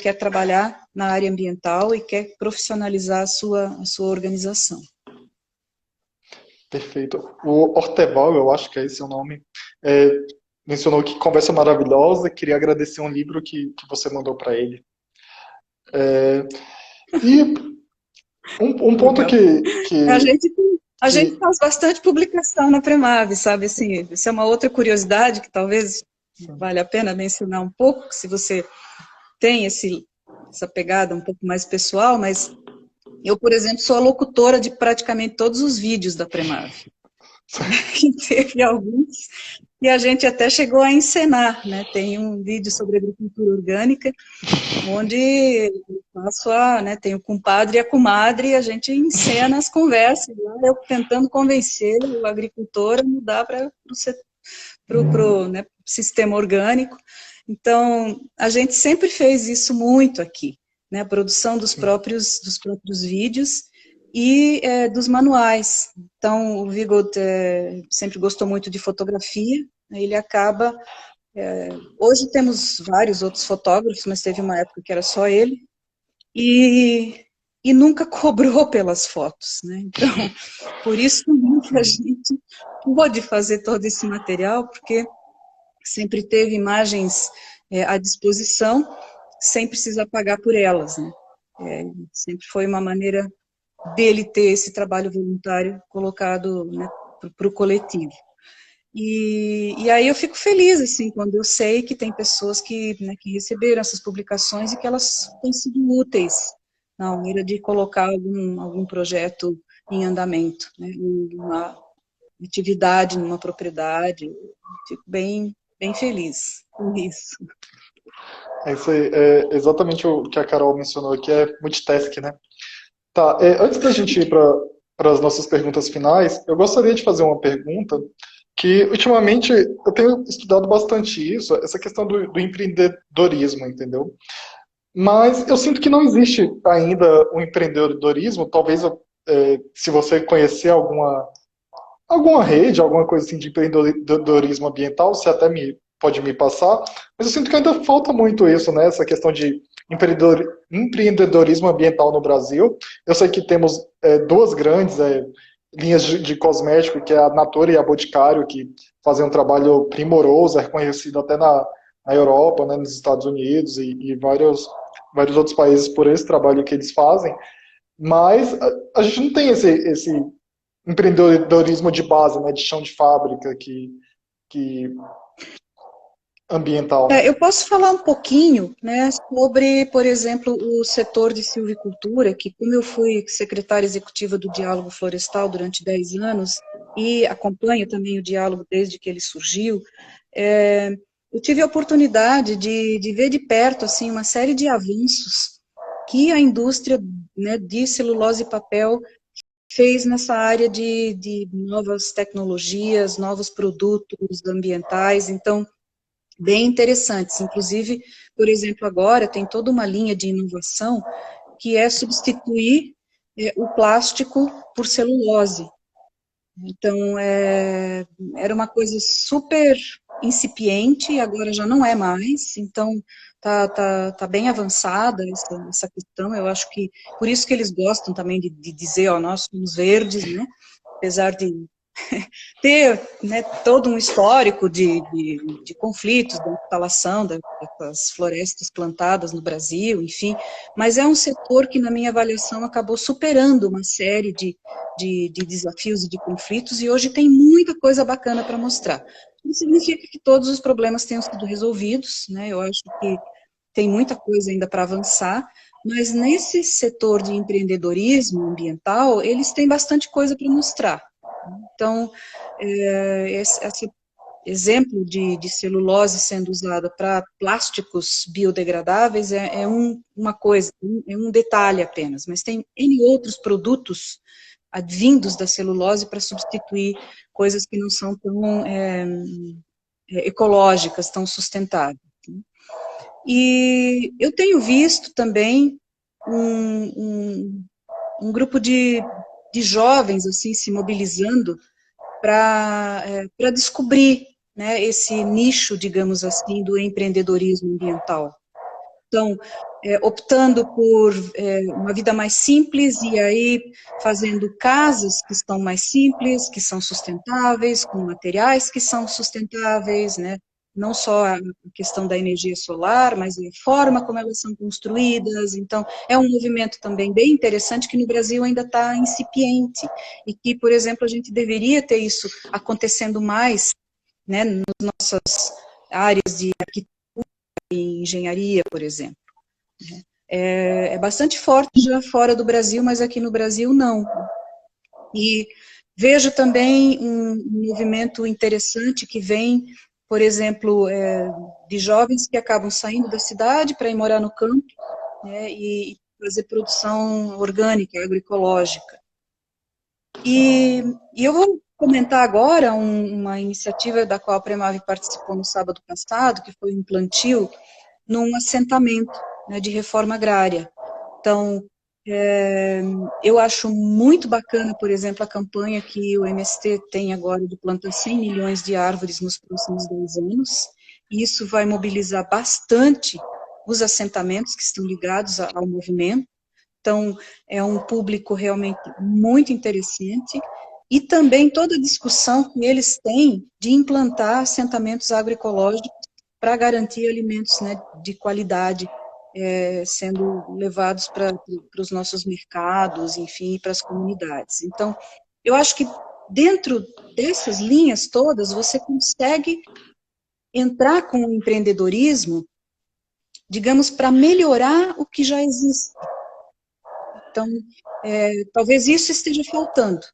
quer trabalhar na área ambiental e quer profissionalizar a sua organização. Perfeito. O Orteval, eu acho que é esse o nome, mencionou que conversa maravilhosa, queria agradecer um livro que você mandou para ele. E um ponto que A gente faz bastante publicação na Premav, sabe, assim, isso é uma outra curiosidade que talvez vale a pena mencionar um pouco, se você tem essa pegada um pouco mais pessoal, mas eu, por exemplo, sou a locutora de praticamente todos os vídeos da Premav. Teve alguns e a gente até chegou a encenar, né? Tem um vídeo sobre agricultura orgânica, onde eu faço né, tem o compadre e a comadre, e a gente encena as conversas, eu tentando convencer o agricultor a mudar para o né, sistema orgânico. Então, a gente sempre fez isso muito aqui, né? A produção dos próprios vídeos e dos manuais. Então, o Vigold sempre gostou muito de fotografia, ele acaba... hoje temos vários outros fotógrafos, mas teve uma época que era só ele, e nunca cobrou pelas fotos, né? Então, por isso que a gente pôde fazer todo esse material, porque sempre teve imagens à disposição, sem precisar pagar por elas, né? Sempre foi uma maneira dele ter esse trabalho voluntário colocado, né, para o coletivo. E aí eu fico feliz, assim, quando eu sei que tem pessoas que receberam essas publicações e que elas têm sido úteis na hora de colocar algum projeto em andamento, né, uma atividade, numa propriedade. Eu fico bem, bem feliz com isso. Isso aí, exatamente o que a Carol mencionou aqui, é multitask, né? Tá, antes da gente ir para as nossas perguntas finais, eu gostaria de fazer uma pergunta que, ultimamente, eu tenho estudado bastante isso, essa questão do empreendedorismo, entendeu? Mas eu sinto que não existe ainda um empreendedorismo, talvez, se você conhecer alguma rede, alguma coisa assim de empreendedorismo ambiental, você até pode me passar, mas eu sinto que ainda falta muito isso, né? Essa questão de empreendedorismo ambiental no Brasil. Eu sei que temos duas grandes linhas de cosmético, que é a Natura e a Boticário, que fazem um trabalho primoroso, é reconhecido até na Europa, né, nos Estados Unidos e vários outros países por esse trabalho que eles fazem. Mas a gente não tem esse empreendedorismo de base, né, de chão de fábrica que ambiental. Eu posso falar um pouquinho, né, sobre, por exemplo, o setor de silvicultura, que como eu fui secretária executiva do Diálogo Florestal durante 10 anos e acompanho também o diálogo desde que ele surgiu, eu tive a oportunidade de ver de perto assim uma série de avanços que a indústria, né, de celulose e papel fez nessa área de novas tecnologias, novos produtos ambientais. Então, bem interessantes. Inclusive, por exemplo, agora tem toda uma linha de inovação que é substituir o plástico por celulose. Então, era uma coisa super incipiente, agora já não é mais, então tá bem avançada essa questão. Eu acho que, por isso que eles gostam também de dizer, ó, nós somos verdes, né? Apesar de ter, né, todo um histórico de conflitos, da instalação das florestas plantadas no Brasil, enfim, mas é um setor que, na minha avaliação, acabou superando uma série de desafios e de conflitos, e hoje tem muita coisa bacana para mostrar. Não significa que todos os problemas tenham sido resolvidos, né, eu acho que tem muita coisa ainda para avançar, mas nesse setor de empreendedorismo ambiental, eles têm bastante coisa para mostrar. Então, esse exemplo de celulose sendo usada para plásticos biodegradáveis uma coisa, é um detalhe apenas, mas tem N outros produtos advindos da celulose para substituir coisas que não são tão ecológicas, tão sustentáveis. E eu tenho visto também um grupo de jovens assim se mobilizando para descobrir, né, esse nicho, digamos assim, do empreendedorismo ambiental. Então, optando por uma vida mais simples e aí fazendo casas que são mais simples, que são sustentáveis, com materiais que são sustentáveis, né? Não só a questão da energia solar, mas a forma como elas são construídas. Então, é um movimento também bem interessante que no Brasil ainda está incipiente e que, por exemplo, a gente deveria ter isso acontecendo mais, né, nas nossas áreas de arquitetura e engenharia, por exemplo. É bastante forte já fora do Brasil, mas aqui no Brasil não. E vejo também um movimento interessante que vem, por exemplo, de jovens que acabam saindo da cidade para ir morar no campo, né, e fazer produção orgânica, agroecológica. E eu vou comentar agora uma iniciativa da qual a Premave participou no sábado passado, que foi um plantio num assentamento, né, de reforma agrária. Então, eu acho muito bacana, por exemplo, a campanha que o MST tem agora de plantar 100 milhões de árvores nos próximos 10 anos, e isso vai mobilizar bastante os assentamentos que estão ligados ao movimento. Então, é um público realmente muito interessante, e também toda a discussão que eles têm de implantar assentamentos agroecológicos para garantir alimentos, né, de qualidade, sendo levados para os nossos mercados, enfim, para as comunidades. Então, eu acho que dentro dessas linhas todas, você consegue entrar com o empreendedorismo, digamos, para melhorar o que já existe. Então, talvez isso esteja faltando.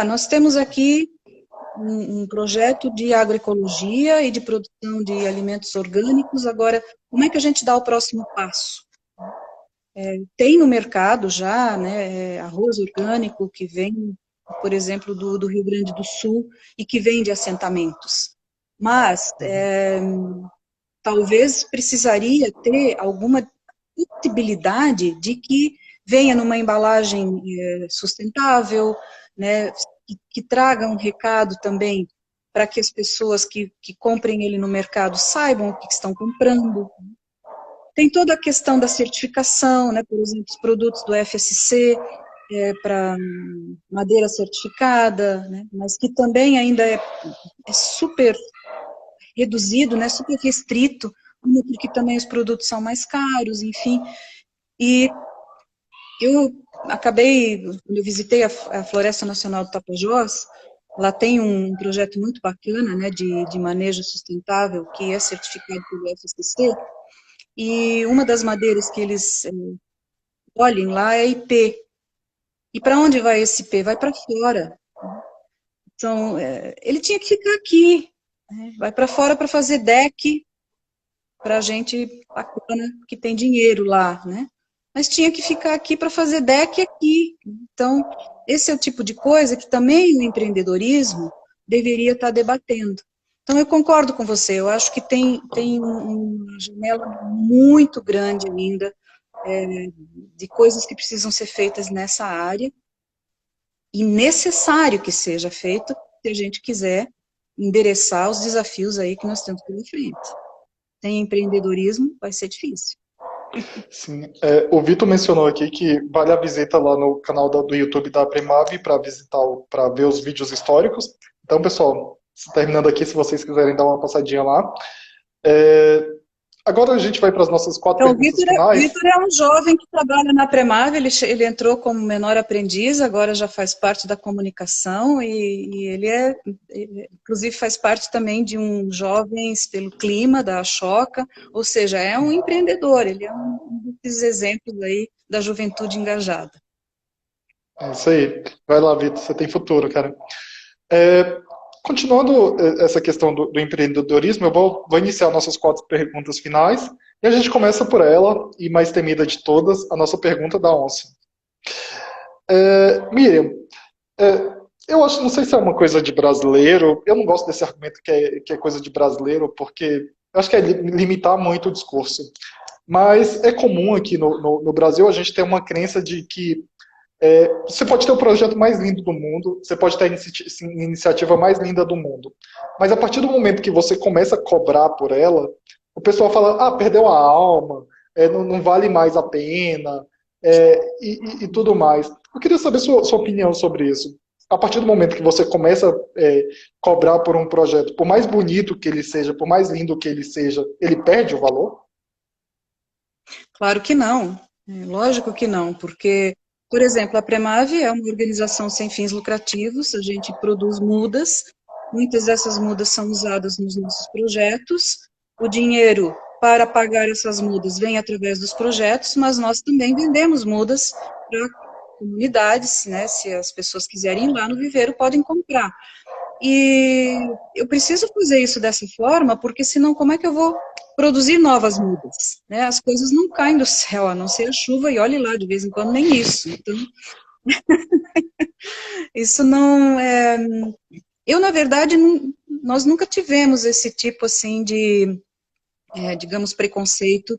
Nós temos aqui um projeto de agroecologia e de produção de alimentos orgânicos, agora, como é que a gente dá o próximo passo? Tem no mercado já, né, arroz orgânico que vem, por exemplo, do Rio Grande do Sul e que vem de assentamentos. Mas, talvez precisaria ter alguma possibilidade de que venha numa embalagem sustentável, né, que traga um recado também para que as pessoas que comprem ele no mercado saibam o que estão comprando. Tem toda a questão da certificação, né, por exemplo, os produtos do FSC para madeira certificada, né, mas que também ainda é super reduzido, né, super restrito, porque também os produtos são mais caros, enfim. E Eu acabei, quando eu visitei a Floresta Nacional do Tapajós, lá tem um projeto muito bacana, né, de manejo sustentável, que é certificado pelo FSC, e uma das madeiras que eles colhem lá é ipê. E para onde vai esse ipê? Vai para fora. Então, ele tinha que ficar aqui, né? Vai para fora para fazer deck para gente bacana que tem dinheiro lá, né? Mas tinha que ficar aqui para fazer deck aqui. Então, esse é o tipo de coisa que também o empreendedorismo deveria estar debatendo. Então, eu concordo com você, eu acho que tem uma janela muito grande ainda de coisas que precisam ser feitas nessa área, e necessário que seja feito se a gente quiser endereçar os desafios aí que nós temos pela frente. Sem empreendedorismo vai ser difícil. Sim, o Vitor mencionou aqui que vale a visita lá no canal do YouTube da Premave para visitar, para ver os vídeos históricos. Então, pessoal, terminando aqui, se vocês quiserem dar uma passadinha lá. É, agora a gente vai para as nossas 4 Então, o perguntas finais. Vitor é um jovem que trabalha na Premave, ele entrou como menor aprendiz, agora já faz parte da comunicação e ele, inclusive, faz parte também de um Jovens pelo Clima, da Choca, ou seja, é um empreendedor, ele é um desses exemplos aí da juventude engajada. É isso aí. Vai lá, Vitor, você tem futuro, cara. É, continuando essa questão do empreendedorismo, eu vou iniciar nossas 4 perguntas finais. E a gente começa por ela, e mais temida de todas, a nossa pergunta da onça. Miriam, é, eu acho, não sei se é uma coisa de brasileiro, eu não gosto desse argumento que é coisa de brasileiro, porque eu acho que é limitar muito o discurso. Mas é comum aqui no Brasil a gente ter uma crença de que você pode ter o projeto mais lindo do mundo, você pode ter a iniciativa mais linda do mundo, mas a partir do momento que você começa a cobrar por ela, o pessoal fala, ah, perdeu a alma, não vale mais a pena, e tudo mais. Eu queria saber sua opinião sobre isso. A partir do momento que você começa a cobrar por um projeto, por mais bonito que ele seja, por mais lindo que ele seja, ele perde o valor? Claro que não, lógico que não, porque, por exemplo, a Premave é uma organização sem fins lucrativos, a gente produz mudas, muitas dessas mudas são usadas nos nossos projetos, o dinheiro para pagar essas mudas vem através dos projetos, mas nós também vendemos mudas para comunidades, né, se as pessoas quiserem ir lá no viveiro, podem comprar. E eu preciso fazer isso dessa forma, porque senão como é que eu vou produzir novas mudas? Né? As coisas não caem do céu, a não ser a chuva, e olhe lá, de vez em quando nem isso. Então, isso não é... Eu, na verdade, nós nunca tivemos esse tipo, assim, de, digamos, preconceito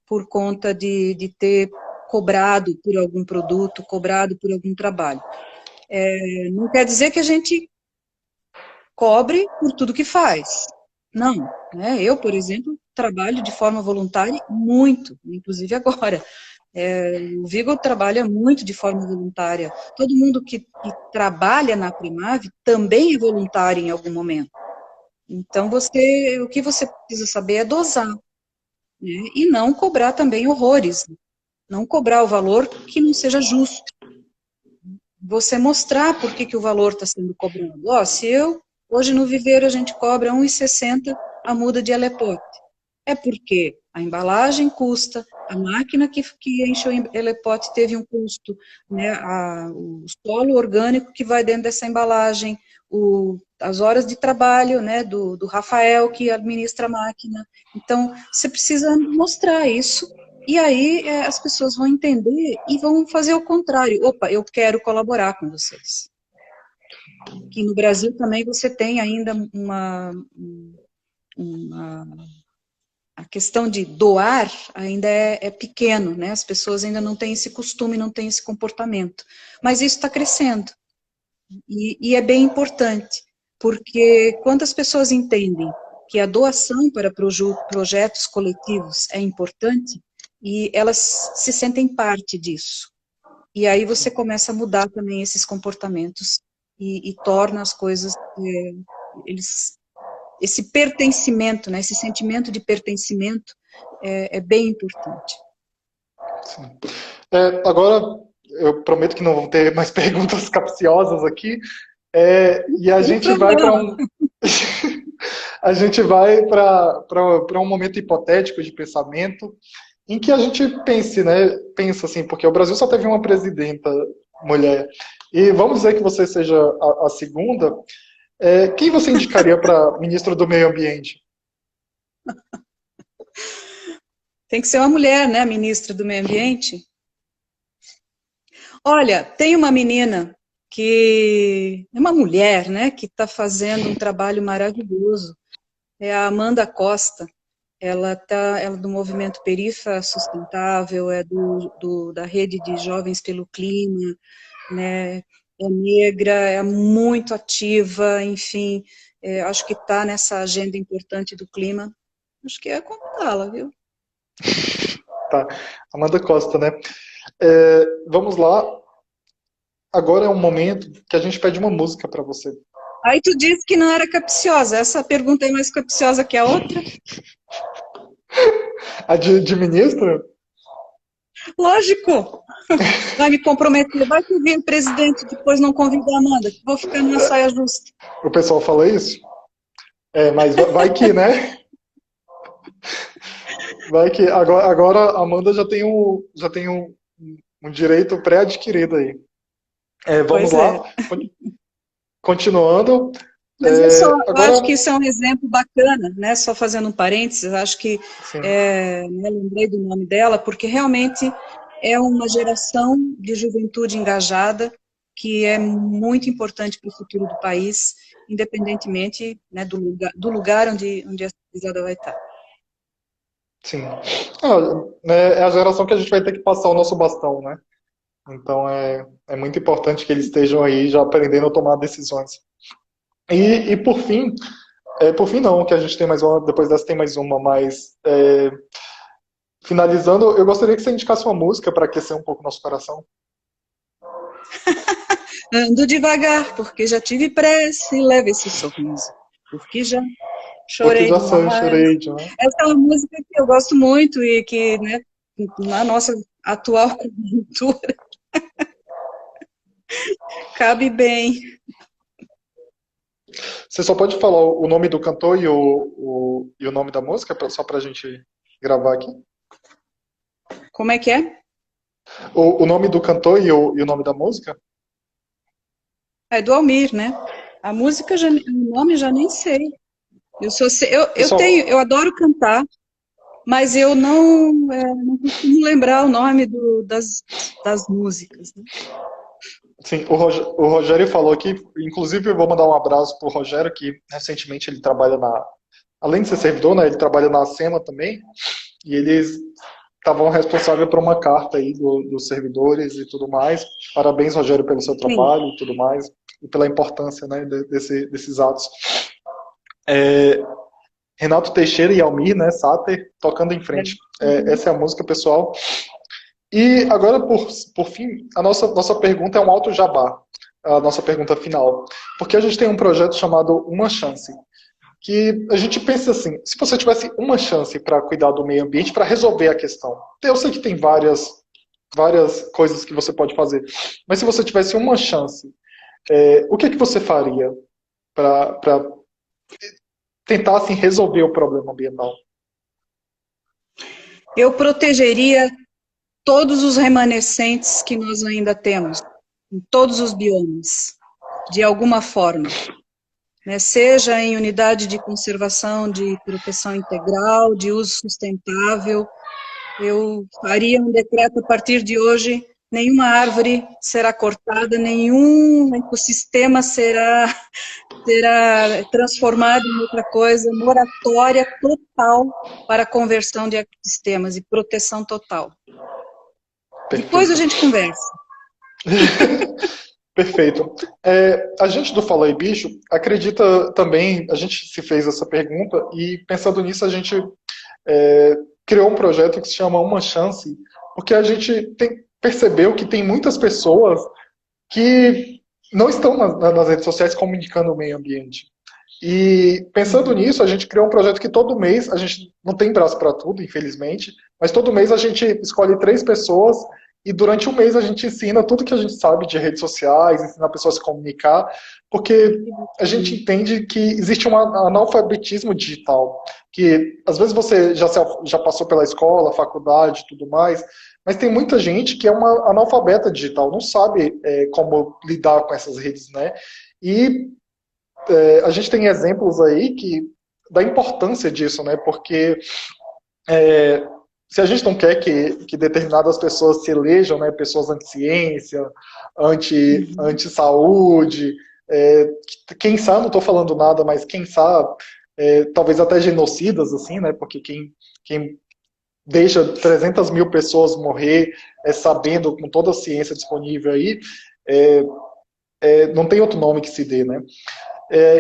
por conta de ter cobrado por algum produto, cobrado por algum trabalho. Não quer dizer que a gente cobre por tudo que faz. Não, né? Eu, por exemplo, trabalho de forma voluntária muito, inclusive agora. O Vigo trabalha muito de forma voluntária. Todo mundo que trabalha na Primave também é voluntário em algum momento. Então, o que você precisa saber é dosar, né? E não cobrar também horrores. Não cobrar o valor que não seja justo. Você mostrar por que o valor está sendo cobrado. Se hoje no viveiro a gente cobra R$ 1,60 a muda de Alepote, é porque a embalagem custa, a máquina que enche o Alepote teve um custo, né, o solo orgânico que vai dentro dessa embalagem, as horas de trabalho, né, do Rafael que administra a máquina. Então, você precisa mostrar isso. E aí as pessoas vão entender e vão fazer o contrário. Opa, eu quero colaborar com vocês. Que no Brasil também você tem ainda a questão de doar ainda é pequeno, né? As pessoas ainda não têm esse costume, não têm esse comportamento. Mas isso está crescendo. E é bem importante, porque quando as pessoas entendem que a doação para projetos coletivos é importante, e elas se sentem parte disso. E aí você começa a mudar também esses comportamentos e torna as coisas, esse pertencimento, né, esse sentimento de pertencimento é bem importante. Sim. Agora, eu prometo que não vão ter mais perguntas capciosas aqui. E a Sem gente vai para problema. um, a gente vai para um momento hipotético de pensamento em que a gente pense, né? Pensa assim, porque o Brasil só teve uma presidenta mulher. E vamos dizer que você seja a segunda. Quem você indicaria para ministro do Meio Ambiente? Tem que ser uma mulher, né, ministra do Meio Ambiente. Olha, tem uma menina que é uma mulher, né, que está fazendo um trabalho maravilhoso. É a Amanda Costa. Ela é do movimento Perifa Sustentável, é da rede de Jovens pelo Clima, né? É negra, é muito ativa, enfim, acho que está nessa agenda importante do clima. Acho que é convidá-la, viu? Tá. Amanda Costa, né? Vamos lá. Agora é um momento que a gente pede uma música para você. Aí tu disse que não era capciosa. Essa pergunta é mais capciosa que a outra? A de ministro? Lógico! Vai me comprometer. Vai que o presidente depois não convida a Amanda, que vou ficar numa saia justa. O pessoal fala isso? Mas vai que, né? Vai que agora a Amanda já tem um direito pré-adquirido aí. Vamos Pois é. lá. Continuando. Mas eu Agora, acho que isso é um exemplo bacana, né? Só fazendo um parênteses, acho que sim, né, lembrei do nome dela, porque realmente é uma geração de juventude engajada que é muito importante para o futuro do país, independentemente, né, do lugar onde essa pisada vai estar. sim. Né, é a geração que a gente vai ter que passar o nosso bastão, né? Então é muito importante que eles estejam aí já aprendendo a tomar decisões. E por fim não, que a gente tem mais uma, depois dessa tem mais uma, mas finalizando, eu gostaria que você indicasse uma música para aquecer um pouco o nosso coração. Ando devagar, porque já tive pressa, e leve esse sorriso, porque já Porque chorei já sou, demais. chorei, né? Essa é uma música que eu gosto muito e que, né, na nossa atual conjuntura, cabe bem. Você só pode falar o nome do cantor e o nome da música, só para a gente gravar aqui? Como é que é? O nome do cantor e o nome da música? É do Almir, né? A música, o nome já nem sei. Pessoal, Eu adoro cantar, mas eu não costumo lembrar o nome das músicas, né? sim, o Rogério falou aqui, inclusive eu vou mandar um abraço pro Rogério, que recentemente ele trabalha além de ser servidor, né, ele trabalha na SEMA também, e eles estavam responsáveis por uma carta aí dos servidores e tudo mais. Parabéns, Rogério, pelo seu Sim, trabalho e tudo mais, e pela importância, né, desses atos. Renato Teixeira e Almir, né, Sáter, tocando em frente. Essa é a música, pessoal. E agora, por fim, a nossa pergunta é um alto jabá, a nossa pergunta final. Porque a gente tem um projeto chamado Uma Chance, que a gente pensa assim, se você tivesse uma chance para cuidar do meio ambiente, para resolver a questão. Eu sei que tem várias coisas que você pode fazer, mas se você tivesse uma chance, o que você faria para tentar assim, resolver o problema ambiental? eu protegeria todos os remanescentes que nós ainda temos, em todos os biomas, de alguma forma, né? Seja em unidade de conservação, de proteção integral, de uso sustentável. Eu faria um decreto a partir de hoje: nenhuma árvore será cortada, nenhum ecossistema será transformado em outra coisa, moratória total para a conversão de ecossistemas e proteção total. Depois a Perfeito. gente conversa. Perfeito. A gente do Fala aí Bicho acredita também, a gente se fez essa pergunta e pensando nisso a gente criou um projeto que se chama Uma Chance, porque a gente percebeu que tem muitas pessoas que não estão nas redes sociais comunicando o meio ambiente. E pensando nisso, a gente criou um projeto que todo mês, a gente não tem braço para tudo, infelizmente, mas todo mês a gente escolhe 3 pessoas e durante um mês a gente ensina tudo que a gente sabe de redes sociais, ensina a pessoa a se comunicar, porque a gente entende que existe um analfabetismo digital, que às vezes você já passou pela escola, faculdade e tudo mais, mas tem muita gente que é uma analfabeta digital, não sabe como lidar com essas redes, né? E a gente tem exemplos aí da importância disso, né? Porque se a gente não quer que determinadas pessoas se elejam, né, pessoas anti-ciência, anti-saúde, quem sabe, não estou falando nada, mas quem sabe, talvez até genocidas, assim, né, porque quem deixa 300 mil pessoas morrer sabendo, com toda a ciência disponível aí, não tem outro nome que se dê, né?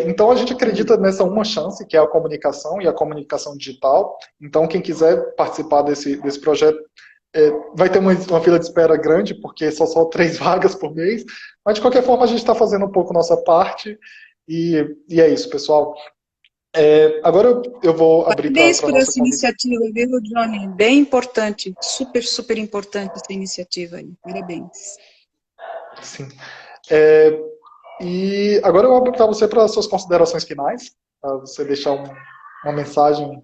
Então a gente acredita nessa uma chance, que é a comunicação e a comunicação digital. Então quem quiser participar desse projeto vai ter uma fila de espera grande, porque são só 3 vagas por mês, mas de qualquer forma a gente está fazendo um pouco nossa parte, e é isso, pessoal. Agora eu vou abrir para a Parabéns nossa por essa convidada. iniciativa, viu, Johnny? Bem importante, super, super importante essa iniciativa aí. Parabéns. Sim. E agora eu abro para você para as suas considerações finais, para você deixar uma mensagem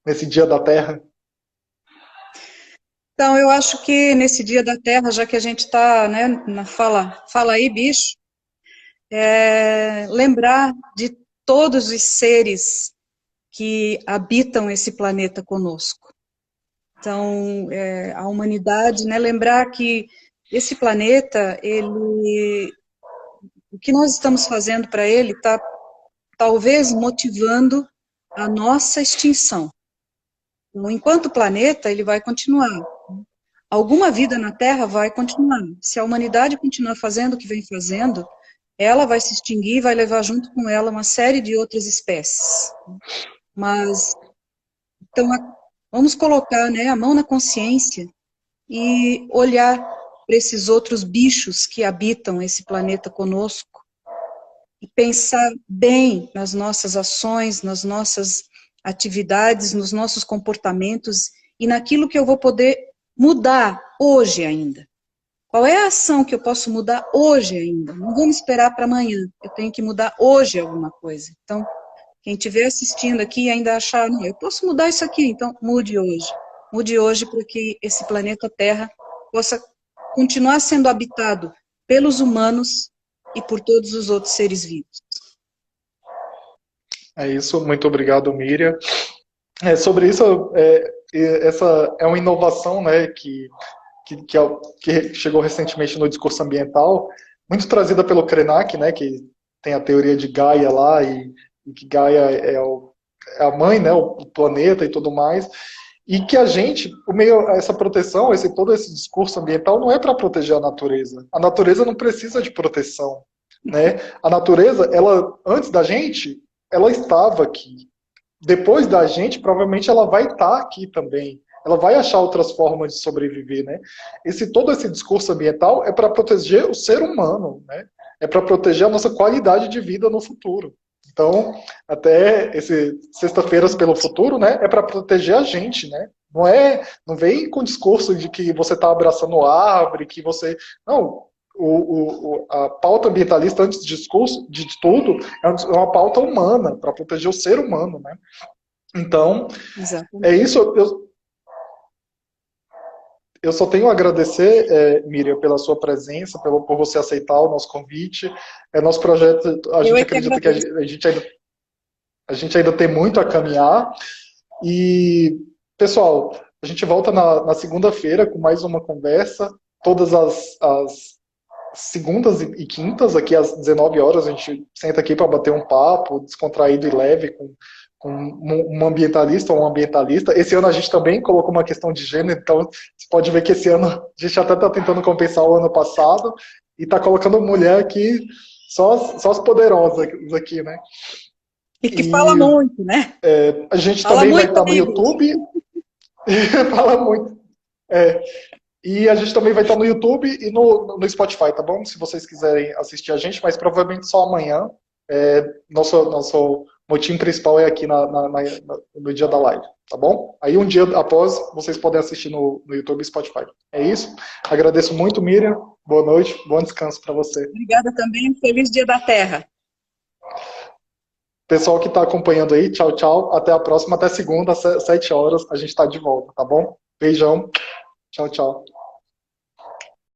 nesse Dia da Terra. Então, eu acho que nesse Dia da Terra, já que a gente está, né, fala aí, bicho, lembrar de todos os seres que habitam esse planeta conosco. Então, a humanidade, né, lembrar que esse planeta, o que nós estamos fazendo para ele está talvez motivando a nossa extinção. Então, enquanto planeta, ele vai continuar. Alguma vida na Terra vai continuar. Se a humanidade continuar fazendo o que vem fazendo, ela vai se extinguir e vai levar junto com ela uma série de outras espécies. Mas, então, vamos colocar, né, a mão na consciência e olhar para esses outros bichos que habitam esse planeta conosco e pensar bem nas nossas ações, nas nossas atividades, nos nossos comportamentos e naquilo que eu vou poder mudar hoje ainda. Qual é a ação que eu posso mudar hoje ainda? Não vamos esperar para amanhã, eu tenho que mudar hoje alguma coisa. Então, quem estiver assistindo aqui e ainda achar, não, eu posso mudar isso aqui, então mude hoje. Mude hoje para que esse planeta Terra possa continuar sendo habitado pelos humanos e por todos os outros seres vivos. É isso, muito obrigado, Miriam. Sobre isso, essa é uma inovação, né, que chegou recentemente no discurso ambiental, muito trazida pelo Krenak, né, que tem a teoria de Gaia lá, e que Gaia é a mãe, né, o planeta e tudo mais, e que a gente, essa proteção, todo esse discurso ambiental não é para proteger a natureza não precisa de proteção, né, a natureza, ela, antes da gente, ela estava aqui, depois da gente, provavelmente ela vai estar aqui também. Ela vai achar outras formas de sobreviver, né? Todo esse discurso ambiental é para proteger o ser humano, né? É para proteger a nossa qualidade de vida no futuro. Então, até esse Sexta-feiras pelo Futuro, né? É para proteger a gente, né? Não vem com o discurso de que você está abraçando árvore, que você... Não, a pauta ambientalista, antes de tudo, é uma pauta humana, para proteger o ser humano, né? Então, Exatamente. é isso. Eu só tenho a agradecer, Miriam, pela sua presença, por você aceitar o nosso convite. Nosso projeto, a gente acredita que a gente ainda tem muito a caminhar. E, pessoal, a gente volta na segunda-feira com mais uma conversa. Todas as segundas e quintas, aqui às 19 horas, a gente senta aqui para bater um papo descontraído e leve com um ambientalista ou um ambientalista. Esse ano a gente também colocou uma questão de gênero, então você pode ver que esse ano a gente até está tentando compensar o ano passado e está colocando mulher aqui, só as poderosas aqui, né? E que fala muito, né? A gente fala também vai muito, estar no amigos. YouTube. Fala muito. E a gente também vai estar no YouTube e no Spotify, tá bom? Se vocês quiserem assistir a gente, mas provavelmente só amanhã. Nosso motim principal é aqui no dia da live, tá bom? Aí um dia após, vocês podem assistir no YouTube e Spotify. É isso. Agradeço muito, Miriam. Boa noite, bom descanso para você. Obrigada também. Feliz Dia da Terra. Pessoal que está acompanhando aí, tchau, tchau. Até a próxima, até segunda, às 7 horas, a gente está de volta, tá bom? Beijão. Tchau, tchau.